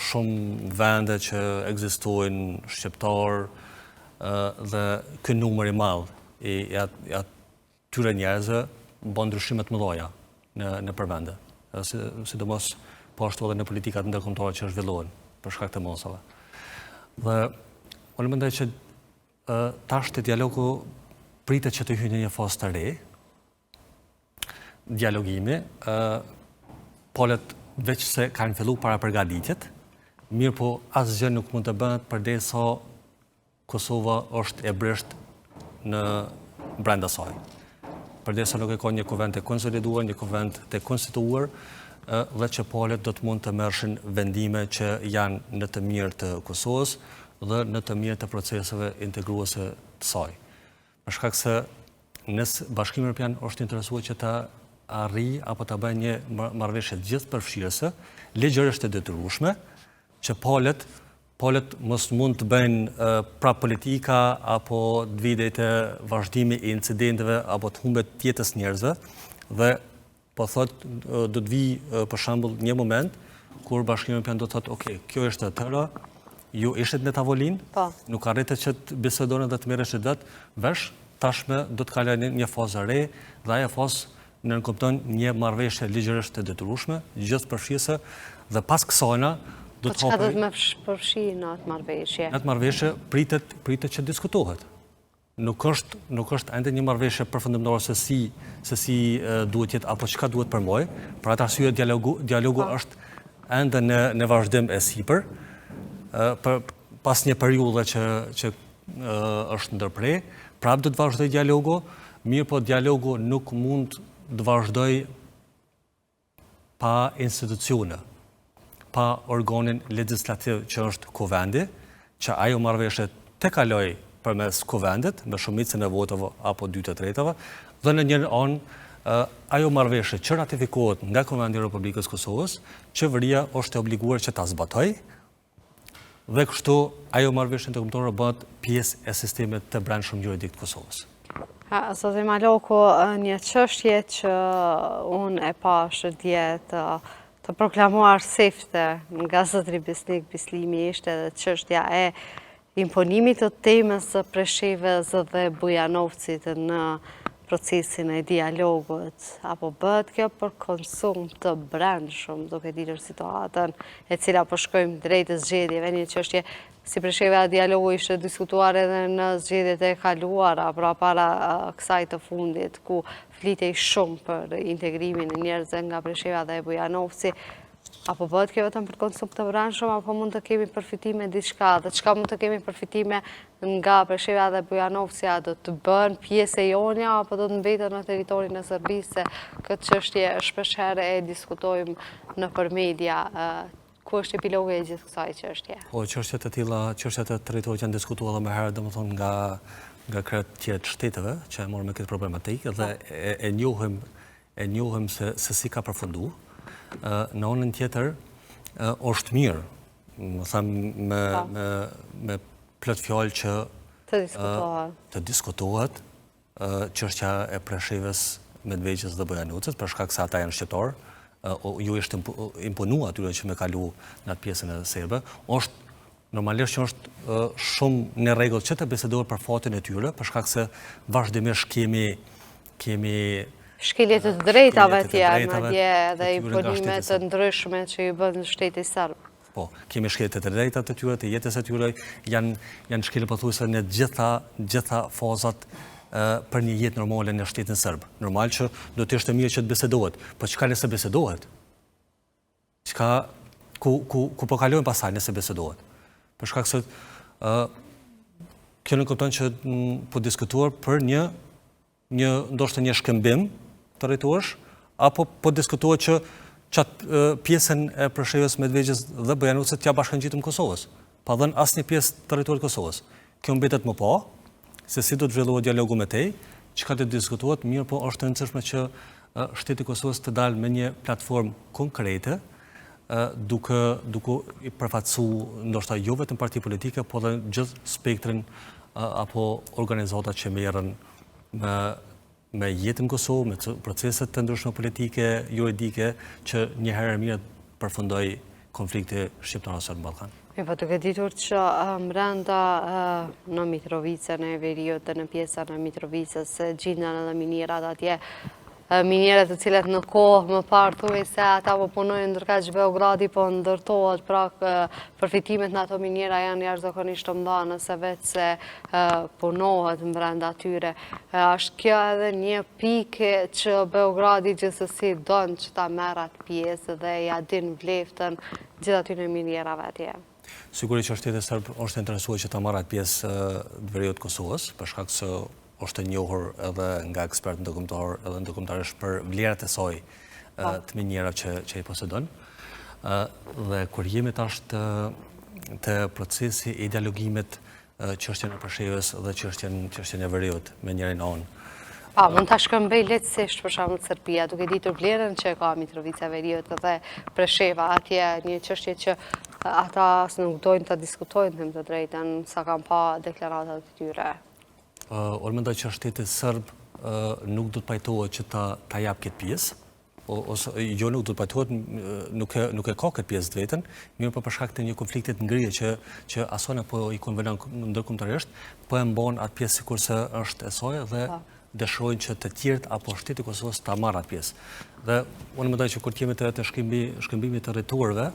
shumë vende që ekzistojnë shqiptar dhe ky numër i madh i atyre njerëzve bën ndryshime të mëdha në përvende. Sidomos po ashtu edhe në politikat ndërkombëtare që zhvillohen për shkak të mosave. Dhe unë mendoj që tash te dialogu pritet që të hyjë në një fazë të re. Dialogimi, polet veç se kanë filluar para përgatitjet, mirë po asgjë nuk mund të bëhet përderisa Kosova është e brisht në brenda saj. Përderisa nuk e ka një kuvend të konsoliduar, një kuvend të konstituar, dhe që polet do të mund të merrshin vendime që janë në të mirë të Kosovës dhe në të mirë të proceseve integruese të saj. Për shkak se nëse Bashkimi Evropian është interesuar që ta arrijë apo ta bëjë një marrëveshje gjithëpërfshirëse, ligjërisht e detyrueshme, që polet mos mund të bëjnë pra politika apo të vijë te vazhdimi i incidenteve apo të humbet jetës njerëzve dhe po thot do të vijë për shembull një moment kur Bashkimi Evropian do të thotë ok, kjo është e tëra, ju ishit në tavolinë, nuk arritet që të bisedoni dhe të merreshit vesh, tashme do të kalojnë një fazë re dhe ajo fazë nënkupton një marrëveshje ligjërisht të detyrueshme, gjithëpërfshirëse dhe pas kësajna Po çka do të më përfshijë në atë marrëveshje? Në atë marrëveshje pritet që diskutohet. Nuk është ende një marrëveshje përfundimtare se si duhet jetë apo çka duhet përmbajë. Për atë arsye dialogu është ende në vazhdim e sipër. Pas një periudhe që është ndërprer, prapë do të vazhdoj dialogu, mirë po dialogu nuk mund të vazhdoj pa institucione, pa organin legislativ që është kuvendi, që ajo marrëveshje të kaloj përmes kuvendit, me shumicën e votave apo 2/3, dhe në njërin anë ajo marrëveshje që ratifikohet nga Kuvendi i Republikës Kosovës, qeveria është e obliguar që ta zbatojë, dhe kështu ajo marrëveshje ndërkombëtare bëhet pjesë e sistemit të brendshëm juridik të Kosovës. Zotin Maloko, një çështje që unë e pash dje të proklamuar sefte nga zotri Besnik Bislimi ishte edhe çështja e imponimit të temës së Preshevës dhe Bujanovcit në procesin e dialogut, apo bëhet kjo për konsum të brendshëm, duke ditur situatën e cila po shkojmë drejt zgjedhjeve, një çështje si Presheva dialogu ishte diskutuar edhe në zgjedhjet e kaluara, pra para kësaj të fundit, ku flitej shumë për integrimin e njerëzve nga Presheva dhe Bujanovci. Apo bëhet kjo vetëm për konsum të brendshëm, apo mund të kemi përfitime diçka, dhe çka mund të kemi përfitime nga Presheva dhe Bujanovci, a do të bën pjesë e jonja, apo do të mbetet në territorin e Serbisë? Këtë çështje shpeshherë e diskutojmë nëpër media. ku është epilogu e gjithë kësaj çështje? Po, çështjet e tilla, çështjet e territorit janë diskutuar edhe më herë, domethënë nga krejt tjerë të shteteve që e morën me këtë problematikë dhe e njohim se si ka përfundu. Në anën tjetër, është mirë, më them me plot fjalë që të diskutohet çështja e Preshevës, Medvegjës dhe Bojanucit, për shkak se ata janë shqiptar, ju është imponuar atyre që me kalu në atë pjesën e serbe, normalisht që është shumë në rregull që të bisedohet për fatin e tyre, për shkak se vazhdimisht kemi shkelje të drejtave tjerë, madje dhe imponime të ndryshme që i bën shteti serb. Po, kemi shkelje të drejtat të tyre, të jetës e tyre, janë shkelje pothuajse në gjitha fazat për një jetë normale në shtetin serb. Normal që do të ishte mirë që të bisedohet, po çka nëse bisedohet? Ku po kalojnë pasaj nëse bisedohet? Për shkak se kjo nuk kupton që po diskutuar për ndoshta një shkëmbim territorësh, apo po diskutohet që qatë pjesën e Preshevës, Medvegjës dhe Bojanucit t'ja bashkangjitur Kosovës, pa dhënë asnjë pjesë territorit Kosovës. Kjo mbetet më pa, se si do të zhvillohet dialogu me tej, çka të diskutohet, mirë po është e rëndësishme që shteti i Kosovës të dalë me një platformë konkrete, duke i përfaqësuar ndoshta jo vetëm parti politike, por edhe gjithë spektrin apo organizata që merren me jetën Kosovë, me proceset të ndryshme politike, juridike, që një herë mirë përfundoj konflikti shqiptar-serb në Ballkan. Po duke ditur që brenda në Mitrovicën e Veriut dhe në pjesën e Mitrovicës gjenden edhe minierat atje, minierët të cilet në kohë më parë thuaj se ata po punojnë ndërkaq Beogradi po ndërtohet, pra përfitimet në ato miniera janë jashtëzakonisht të mëdha nëse vetë se punohet brenda tyre. Është kjo edhe një pikë që Beogradi gjithsesi don që ta merr atë pjesë dhe ja din vleftën gjithë atyre minierave atje. Sigurisht që shteti serb është interesuar që ta marrë atë pjesë të Veriut Kosovës, për shkak se është e njohur edhe nga ekspertë ndërkombëtar edhe ndërkombëtarisht për vlerat e saj të miniera që i posedon. Dhe kur jemi tash të procesi i dialogimit çështjen e Preshevës dhe çështjen e Veriut me njërin anë. Mund ta shkëmbej lehtësisht për shembull Serbia, duke ditur vlerën që ka Mitrovica e Veriut dhe Presheva, atje një çështje që ata as nuk dojnë ta diskutojnë them të drejtën, sa kanë pa deklaratat e tyre. Unë mendoj që shteti serb nuk do të pajtohet që ta jap këtë pjesë, ose jo nuk do të pajtohet, nuk e ka këtë pjesë vetën, mirë për shkak të një konflikti të ngrirë që asona po i konvenon ndërkombëtarisht, po e mban atë pjesë sikurse është e saj dhe dëshirojnë që të tjerët apo shteti i Kosovës ta marrë atë pjesë. Dhe unë mendoj që kur kemi të shkëmbimit të territorëve,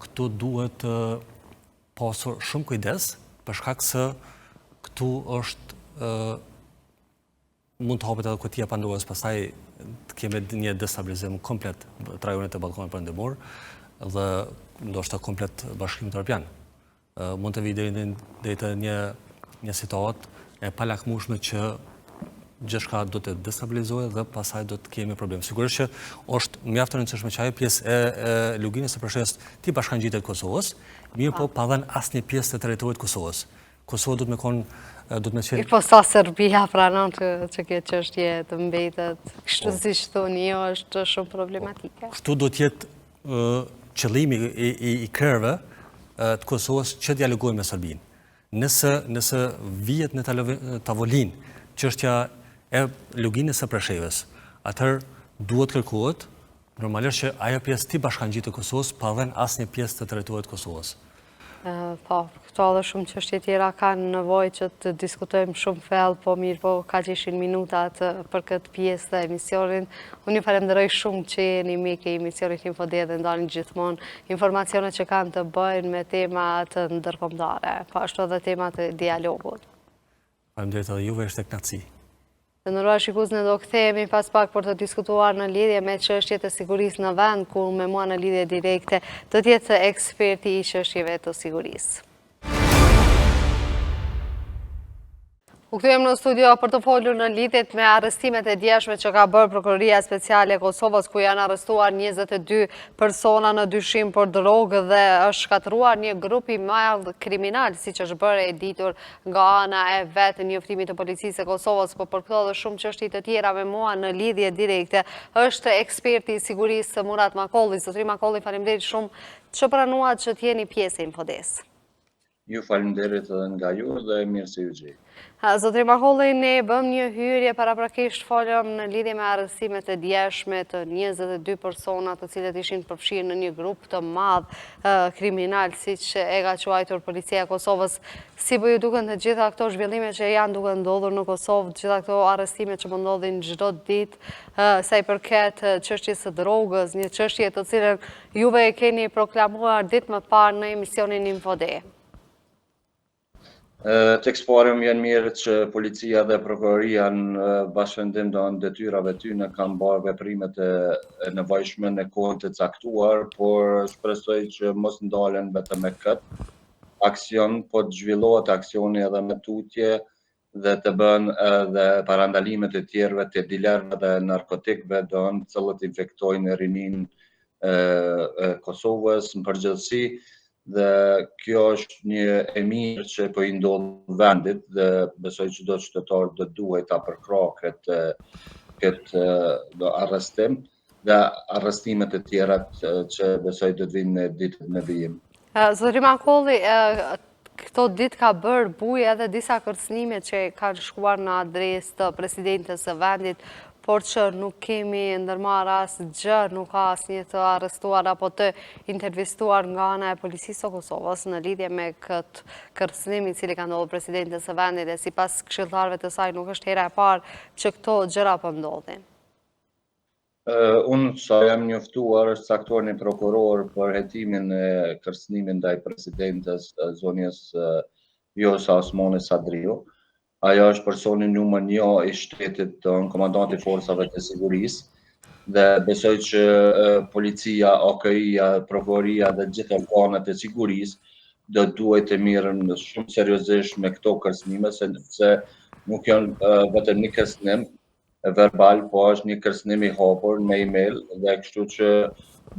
këtu duhet pasur shumë kujdes, për shkak se këtu është mund të hapet edhe kutia Pandorës, pastaj të kemi një destabilizim komplet të rajonet e Ballkanit Perëndimor dhe ndoshta komplet Bashkimit Evropian. Mund të vijë deri te një situatë e palakmueshme që gjithçka do të destabilizohet dhe pastaj do të kemi problem. Sigurisht që është mjaft e rëndësishme që ajo pjesë e luginës së Preshevës ti bashkangjitet Kosovës, mirë po pa dhënë asnjë pjesë të territorit Kosovës. Kosova do të me qenë... Po sa Serbia pranon që kjo çështje të mbetet, kështu siç thoni jo, është shumë problematike. Kështu do të jetë qëllimi i krerëve të Kosovës që dialogojnë me Serbinë. Nëse vihet në tavolinë çështja e luginës së Preshevës, atëherë duhet kërkohet normalisht që ajo pjesë ti bashkangjitet Kosovës pa dhënë asnjë pjesë të territorit Kosovës. Po, këto edhe shumë çështje tjera kanë nevojë që të diskutojmë shumë thellë, po mirë po ka që ishin minutat për këtë pjesë të emisionin. Unë ju falenderoj shumë që jeni mik e emisionit Infode dhe ndani gjithmonë informacione që kanë të bëjnë me temat ndërkombëtare, po ashtu edhe temat e dialogut. Faleminderit edhe juve, është kënaqësi. Të nderuar shikues, ne do kthehemi pas pak për të diskutuar në lidhje me çështjet e sigurisë në vend, ku me mua në lidhje direkte do të jetë eksperti i çështjeve të sigurisë. U kthejmë në studio për të folur në lidhjet me arrestimet e djeshme që ka bërë Prokuroria Speciale e Kosovës, ku janë arrestuar 22 persona në dyshim për drogë dhe është shkatëruar një grup i madh kriminal, siç është bërë e ditur nga ana e vetë njoftimit të Policisë së Kosovës, por për këto dhe shumë çështje të tjera me mua në lidhje direkte është eksperti i sigurisë Murat Makolli. Zotri Makolli, faleminderit shumë që pranuat që t'jeni pjesë e Infodes. Ju faleminderit edhe nga ju dhe mirë se ju gjej. Zotri Makolli, ne bëm një hyrje paraprakisht folëm në lidhje me arrestimet e djeshme të 22 persona të cilët ishin përfshirë në një grup të madh kriminal, siç e ka quajtur Policia e Kosovës. Si po ju duken të gjitha këto zhvillime që janë duke ndodhur në Kosovë, të gjitha këto arrestime që po ndodhin çdo ditë, sa i përket çështjes së drogës, një çështje të cilën juve e keni proklamuar ditë më parë në emisionin Infode? Tek sparim janë mirë që policia dhe prokuroria në bashkëvendim në detyrave tyne kanë bërë veprimet e nevojshme në kohën të caktuar, por shpresoj që mos ndalen vetëm me këtë aksion, po të zhvillohet aksioni edhe me tutje dhe të bën edhe parandalimet e tjerëve të dilerëve dhe narkotikëve të cilët infektojnë rinin e Kosovës në përgjithësi. Dhe kjo është një e mirë që po i ndodh vendit dhe besoj që çdo qytetar do duhet ta përkrahë këtë arrestim dhe arrestimet e tjera që besoj do të vinë në ditët në vijim. Zotri Makolli, këto ditë ka bërë bujë edhe disa kërcënime që kanë shkuar në adresë të presidentes së vendit, por që nuk kemi ndërmarrë asgjë, nuk ka asnjë të arrestuar apo të intervistuar nga ana e Policisë së Kosovës në lidhje me këtë kërcënim i cili ka ndodhur presidentes së vendit dhe sipas këshilltarëve të saj nuk është hera e parë që këto gjëra po ndodhin. Unë sa jam njoftuar është caktuar një prokuror për hetimin e kërcënimit ndaj presidentes zonjës Vjosa Osmani Sadriu. Ajo është personi numër 1 i shtetit, komandanti i forcave të sigurisë dhe besoj që policia, OKI-ja, prokuroria dhe gjithë organet e sigurisë do duhet të mirën shumë seriozisht me këto kërcënime, sepse nuk janë vetëm një kërcënim verbal, po është një kërcënim i hapur në email dhe kështu që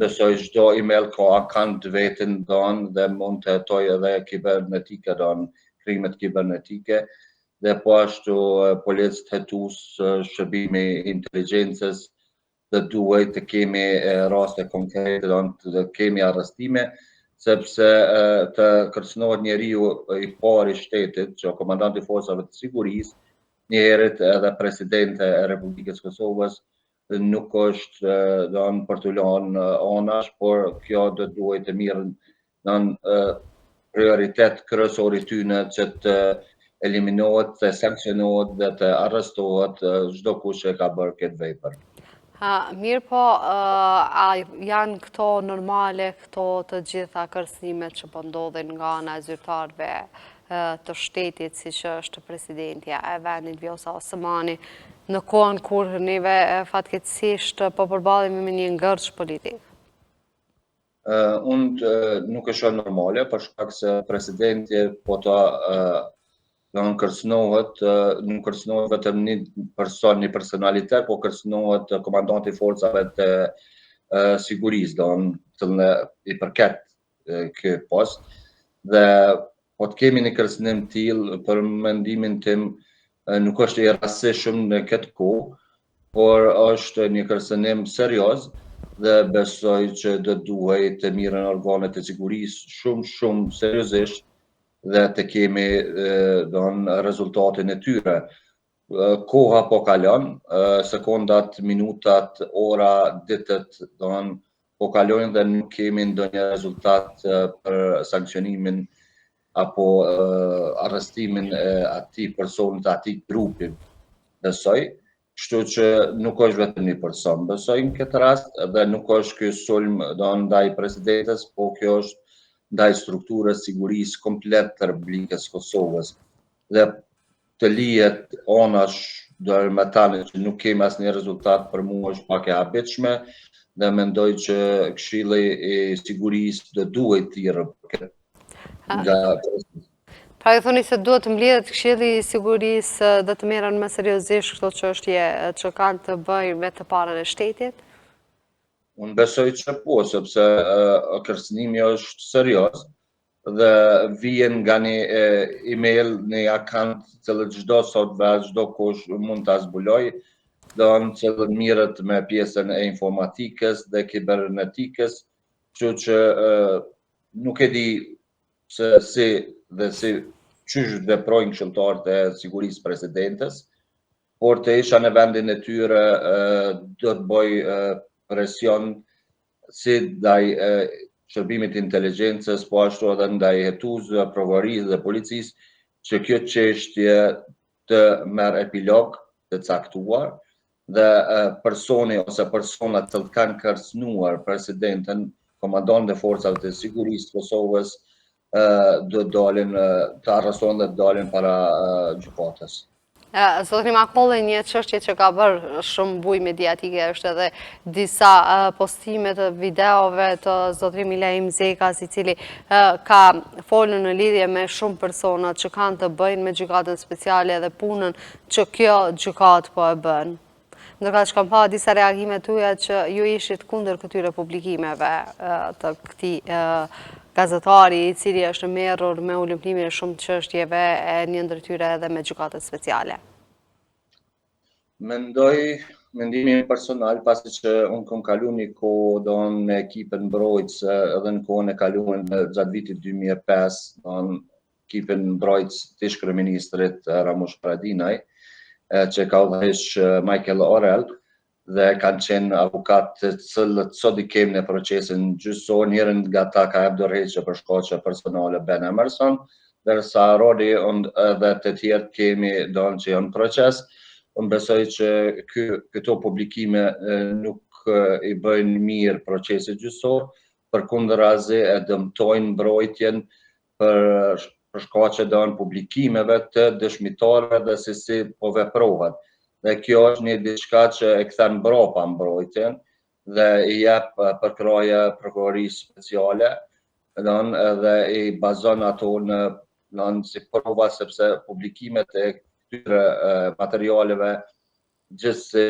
besoj çdo email kanë të vetën dhe mund të hetojë edhe kibernetike, krimet kibernetike. Dhe po ashtu policë hetues shërbimi inteligjencës dhe duhet të kemi raste konkrete dhe kemi arrestime, sepse të kërcënohet njeriu i parë i shtetit, që komandanti i forcave të sigurisë, një herët edhe presidente e Republikës Kosovës, nuk është për të lënë anash, por kjo do duhet të mirën prioritet kryesor i tyne që të eliminohet, të sankcionohet dhe të arrestohet çdo kush që ka bërë këtë vepër. Mirë po, a janë këto normale, këto të gjitha kërcënimet që po ndodhin nga ana e zyrtarëve të shtetit, siç është presidentja e vendit Vjosa Osmani, në kohën kur neve fatkeqësisht po përballemi me një ngërç politik? Unë nuk e shoh normale, për shkak se presidenti po ta nuk kërcënohet vetëm një person, një personalitet, po kërcënohet komandanti i forcave të sigurisë, të i përket ky post. Dhe po të kemi një kërcënim tillë, për mendimin tim, nuk është i rastësishëm në këtë kohë, por është një kërcënim serioz dhe besoj që do duhet të mirën organet e sigurisë shumë seriozisht dhe të kemi rezultatin e tyre. Koha po kalon, sekondat, minutat, ora, ditët po kalojnë dhe nuk kemi ndonjë rezultat për sankcionimin apo arrestimin e atij personit, atij grupi. Besoj, kështu që nuk është vetëm një person. Besoj në këtë rast dhe nuk është ky sulm ndaj presidentes, po kjo është ndaj strukturës sigurisë komplet të Republikës Kosovës. Dhe të lihet anash me tani që nuk kemi asnjë rezultat, për mua është pak e habitshme dhe mendoj që Këshilli i Sigurisë do duhet të rrëpë nga Pra e thoni se duhet të mbledhet Këshilli i Sigurisë dhe të merren më seriozisht këto çështje që kanë të bëjnë me të parën e shtetit? Unë besoj që po, sepse kërcënimi është serioz dhe vjen nga një email, një akant që çdo sot dhe çdo kush mund ta zbuloj, që mirët me pjesën e informatikës dhe kibernetikës, kështu që nuk e di se si qysh veprojnë këshilltarët e sigurisë presidentes, por të isha në vendin e tyre do të bëj presion si ndaj shërbimit inteligjencës, po ashtu edhe ndaj hetuzëve, prokurorisë dhe policisë, që kjo çështje të merr epilog të caktuar dhe personi ose personat që kanë kërcënuar presidenten, komandant e forcave të sigurisë të Kosovës, do dalin, të arrestohen dhe të dalin para gjykatës. Zotri Makolli, një çështje që ka bërë shumë bujë mediatike është edhe disa postime të videove të zotri Milajm Zekas, i cili ka folur në lidhje me shumë persona që kanë të bëjnë me gjykatën speciale dhe punën që kjo gjykatë po e bën. Ndërkohë që kam pa disa reagime tuaja që ju ishit kundër këtyre publikimeve të këtij gazetari i cili është merrur me ulëmtimin e shumë çështjeve e një ndër tyre edhe me gjykatën speciale. Mendimin personal, pasi që unë kam kaluar një kohë me ekipën mbrojtëse edhe në kohën e kaluar gjatë vitit 2005, ekipën mbrojtës të ish-kryeministrit Ramush Haradinaj, që ka udhëheq Michael Orel, dhe kanë qenë avokatë të cilët sot i kemi në procesin gjyqësor, njërin nga ta ka hap dorëheqje për shkaqe personale Ben Emerson, ndërsa Rodi dhe të tjerë kemi që janë proces. Unë besoj që këto publikime nuk i bëjnë mirë procesit gjyqësor, përkundërzi e dëmtojnë mbrojtjen për shkaqe publikimeve të dëshmitarëve dhe se si po veprohet. Dhe kjo është një diçka që e kthen mbrapa mbrojtjen dhe i jep përkraje prokurorisë speciale dhe i bazon ato në si prova, sepse publikimet e këtyre materialeve gjithsesi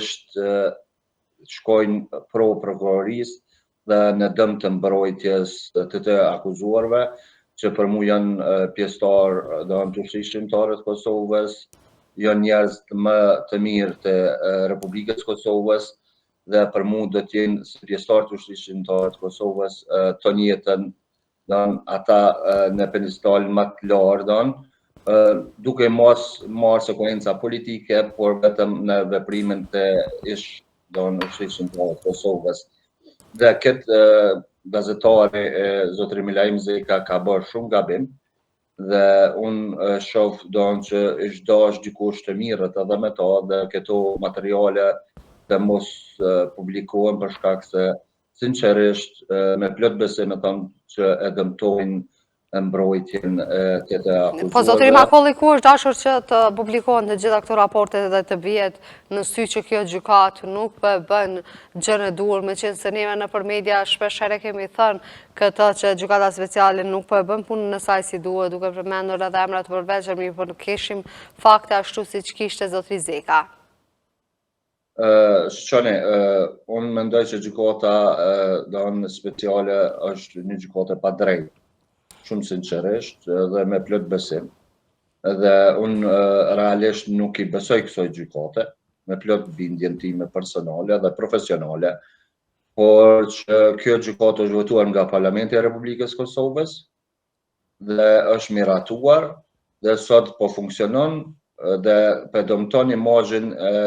shkojnë pro prokurorisë dhe në dëm të mbrojtjes të akuzuarve, që për mu janë pjesëtar të ushtrishmëtarët Kosovës, janë njerëz më të mirë të Republikës Kosovës dhe për mu do të jenë si pjesëtar të ushtrishmëtarët Kosovës të njëjtën ata në pedestalin më të lartë, duke marrë sekuenca politike, por vetëm në veprimin të ushtrishmëtarët Kosovës. Dhe këtë gazetari zotri Milajm Zeka ka bërë shumë gabim, dhe unë shoh që është dash dikush të mirët edhe me ta dhe këto materiale të mos publikohen për shkak se sinqerisht me plot besim që e dëmtojnë mbrojtjen të akuzuarve. Po zotri Makolli, ku është dashur që të publikohen të gjitha këto raportet dhe të vihet në sy që kjo gjykatë nuk po e bën gjën e duhur, meqense se neve nëpër media shpeshherë kemi thënë këtë që gjykata speciale nuk po e bën punën e saj si duhet, duke përmendur edhe emra të përveçshëm, mirë po nuk kishim fakte ashtu siç kishte zotri Zeka. Shqone, unë mendoj që gjykata speciale është një gjykatë pa drejtë, shumë sinqerisht dhe me plot besim. Dhe unë realisht nuk i besoj kësaj gjykate, me plot bindjen time personale dhe profesionale, por që kjo gjykatë është votuar nga Parlamenti i Republikës Kosovës dhe është miratuar dhe sot po funksionon dhe po dëmton imazhin e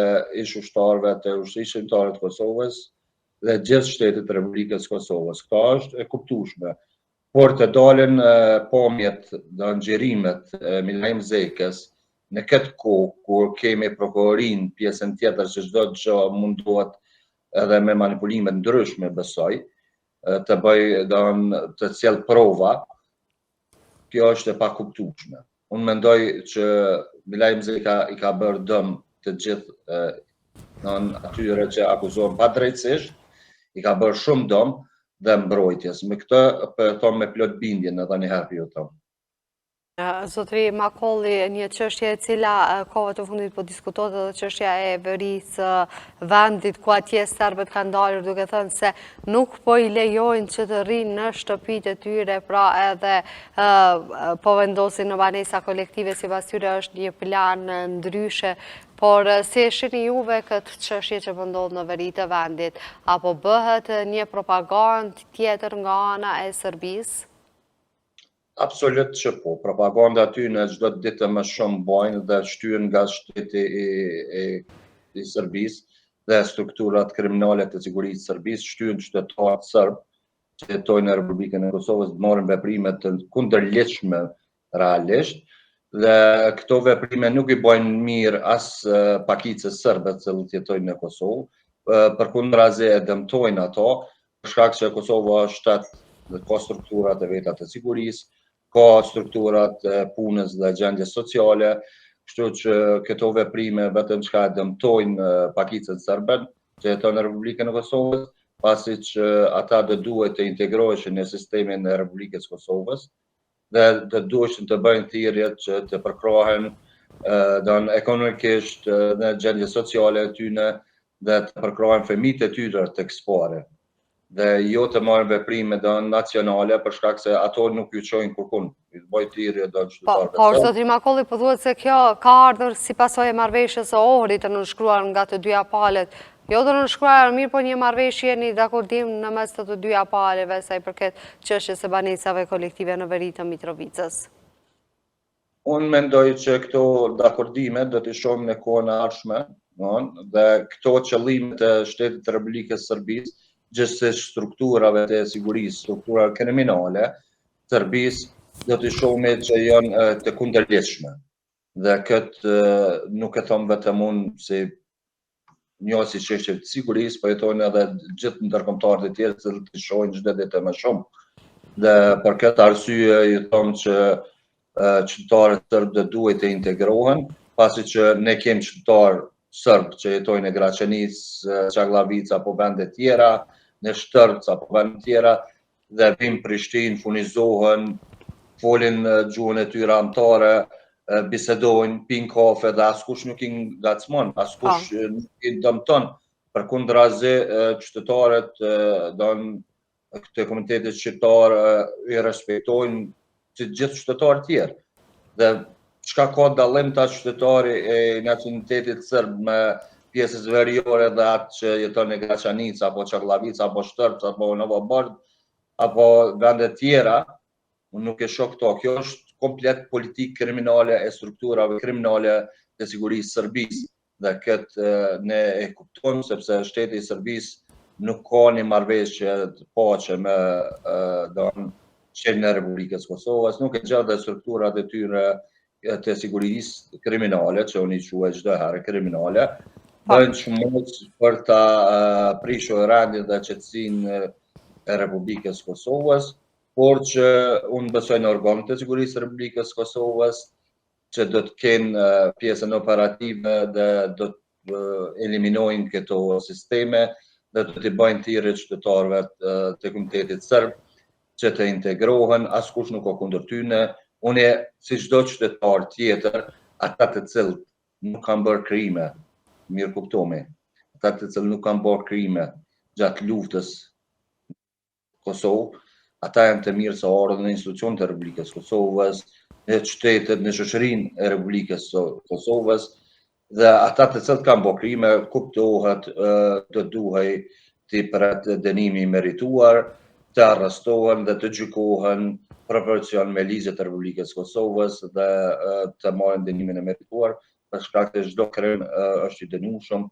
ish-ushtarëve të ushtrishmëtarët të Kosovës dhe gjithë shtetit të Republikës Kosovës. Kjo është e kuptueshme. Por të dalin pamjet dhe nxjerrimet Milajm Zekës në këtë kohë kur kemi prokurorin pjesën tjetër që çdo gjë mundohet edhe me manipulime ndryshme besoj, të bëj të sjell prova, kjo është e pakuptueshme. Unë mendoj që Milajm Zeka i ka bërë dëm të gjithë atyre që akuzohen padrejtësisht, i ka bërë shumë dëm dhe mbrojtjes. Me këtë për thonë me plot bindjen edhe një herë për ju thonë. Zotri Makolli, një çështje e cila kohët të fundit po diskutohet edhe çështja e verisë vendit ku atje serbët kanë dalur duke thënë se nuk po i lejojnë që të rrinë në shtëpitë e tyre, pra edhe po vendosin në banesa kolektive, sipas tyre është një plan ndryshe. Por si e shihni juve këtë çështje që po ndodh në veri të vendit, apo bëhet një propagandë tjetër nga ana e Serbisë? Absolut që po. Propaganda aty në çdo ditë më shumë bojnë dhe shtyhen nga shteti i Serbisë dhe strukturat kriminale të sigurisë Serbisë shtyhen qytetarët serb që jetojnë në Republikën e Kosovës, marrin veprime të kundërligjshme realisht dhe këto veprime nuk i bojnë mirë as pakicës serbe që jetojnë në Kosovë, përkundrazi e dëmtojnë ato, për shkak se Kosova është shtet dhe ka strukturat e veta të sigurisë, ka strukturat e punës dhe gjendjes sociale, kështu që këto veprime vetëm çka dëmtojnë pakicën serbe që jeton në Republikën e Kosovës, pasi që ata do duhet të integroheshin në sistemin e Republikës Kosovës dhe do duheshin të bëjnë thirrje që të përkrahen ekonomikisht në gjendje sociale e tyre dhe të përkrahen fëmijët e tyre tek spare. Dhe jo të marrin veprime nacionale për shkak se ato nuk ju çojnë kurkun. Ju bëj thirrje qytetarëve. Por zotri Makolli, po thuhet se kjo ka ardhur si pasojë e marrëveshjes së Ohrit të nënshkruar nga të dyja palët. Jo të nënshkruar mirë, po një marrëveshje në dakordim në mes të dyja palëve sa i përket çështjes së banesave kolektive në veri të Mitrovicës. Unë mendoj që këto dakordime do të shohim në kohën e ardhshme, dhe këto qëllime të shtetit të Republikës Serbisë gjithsesi strukturave të sigurisë, strukturave kriminale, Serbisë do të shohim që janë të kundërligjshme. Dhe këtë nuk e them vetëm unë si njohësi çështjeve të sigurisë, po jetojnë edhe gjithë ndërkombëtarët e tjerë që të shohin çdo ditë më shumë. Dhe për këtë arsye ju them që qytetarët serb do duhet të integrohen, pasi që ne kemi qytetarë serb që jetojnë në Graçanicë, Çagllavica apo vende tjera, në Shtërc apo vende tjera, dhe vinë Prishtinë, funizohen, folin gjuhën e tyre amtare, bisedojnë, pinë kafe dhe askush nuk i ngacmon, askush nuk i dëmton. Përkundrazi, qytetarët të komunitetit shqiptar i respektojnë si gjithë qytetarët tjerë. Dhe çka ka dallim tash qytetari e nacionalitetit serb me pjesës veriore dhe atë që jeton në Graçanica apo Çagllavica apo Shtërc apo Novi Bardh apo vende tjera, unë nuk e shoh këto. Kjo është komplet politikë kriminale e strukturave kriminale të sigurisë Serbisë. Dhe këtë ne e kuptojmë sepse shteti i Serbisë nuk ka një marrëveshje të paqe me qeverin e Republikës Kosovës, nuk e gjatë dhe strukturat e tyre të sigurisë kriminale, që unë i quaj çdo herë kriminale, bëjnë shumë për ta prishur rendin dhe qetësinë e Republikës Kosovës, por që unë besoj në organet e sigurisë së Republikës Kosovës, që do të kenë pjesën operative dhe do të eliminojnë këto sisteme dhe do të bëjnë thirrje qytetarëve të komunitetit serb që të integrohen, askush nuk ka kundër tyre. Unë si çdo qytetar tjetër, ata të cilët nuk kanë bërë krime, mirë kuptomi, ata të cilët nuk kanë bërë krime gjatë luftës Kosovë, ata janë të mirë se ardhën në institucionet e Republikës Kosovës, në qytetet, në shoqërinë e Republikës Kosovës, dhe ata të cilët kanë bërë krime, kuptohet të duhej të pret dënimi i merituar, të arrestohen dhe të gjykohen proporcion me ligjet e Republikës Kosovës dhe të marrin dënimin e merituar, për shkak se çdo krim është i dënueshëm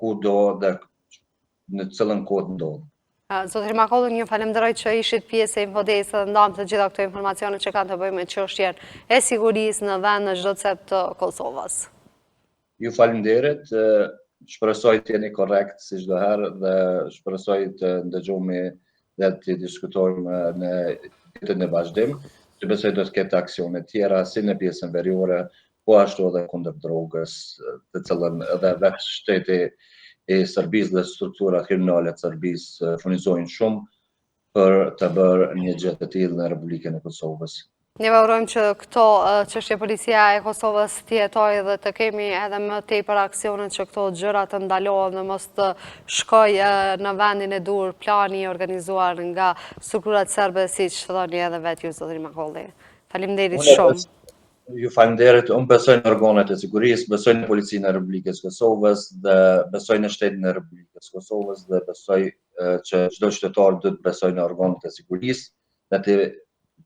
kudo dhe në cilën kohë ndodh. Zotri Makolli, një falenderoj që ishit pjesë e Infodesës dhe ndam të gjitha këto informacione që kanë të bëjnë me çështjen e sigurisë në vend në çdo cep të Kosovës. Ju falenderit, shpresoj të jeni korrekt si çdo herë dhe shpresoj të ndëgjojmë dhe të diskutojmë në ditën e vazhdim, që besoj do të ketë aksione tjera si në pjesën veriore, po ashtu edhe kundër drogës, të cilën edhe vetë shteti i Serbisë dhe strukturat kriminale të Serbisë furnizojnë shumë për të bërë një gjë të tillë në Republikën e Kosovës. Ne urojmë që këto çështje policia e Kosovës të jetojë dhe të kemi edhe më tepër aksione që këto gjëra të ndalohen dhe mos të shkojë në vendin e dur plani i organizuar nga strukturat serbe, siç thoni edhe vetë ju zotëri Makolli. Faleminderit shumë. Ju falenderit, unë besoj në organet e sigurisë, besoj në policinë e Republikës Kosovës dhe besoj në shtetin e Republikës Kosovës dhe besoj që çdo qytetar duhet të besojë në organet e sigurisë dhe të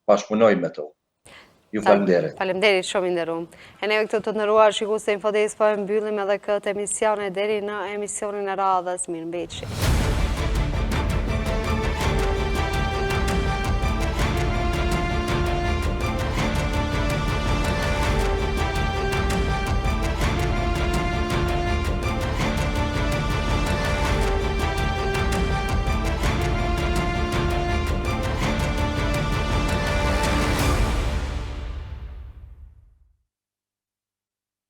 bashkëpunojë me to. Ju falenderit. Faleminderit shumë i nderuar. E ne këtë të nderuar shikues të Infodes po e mbyllim edhe këtë emision deri në emisionin e radhës. Mirëmbëjtje.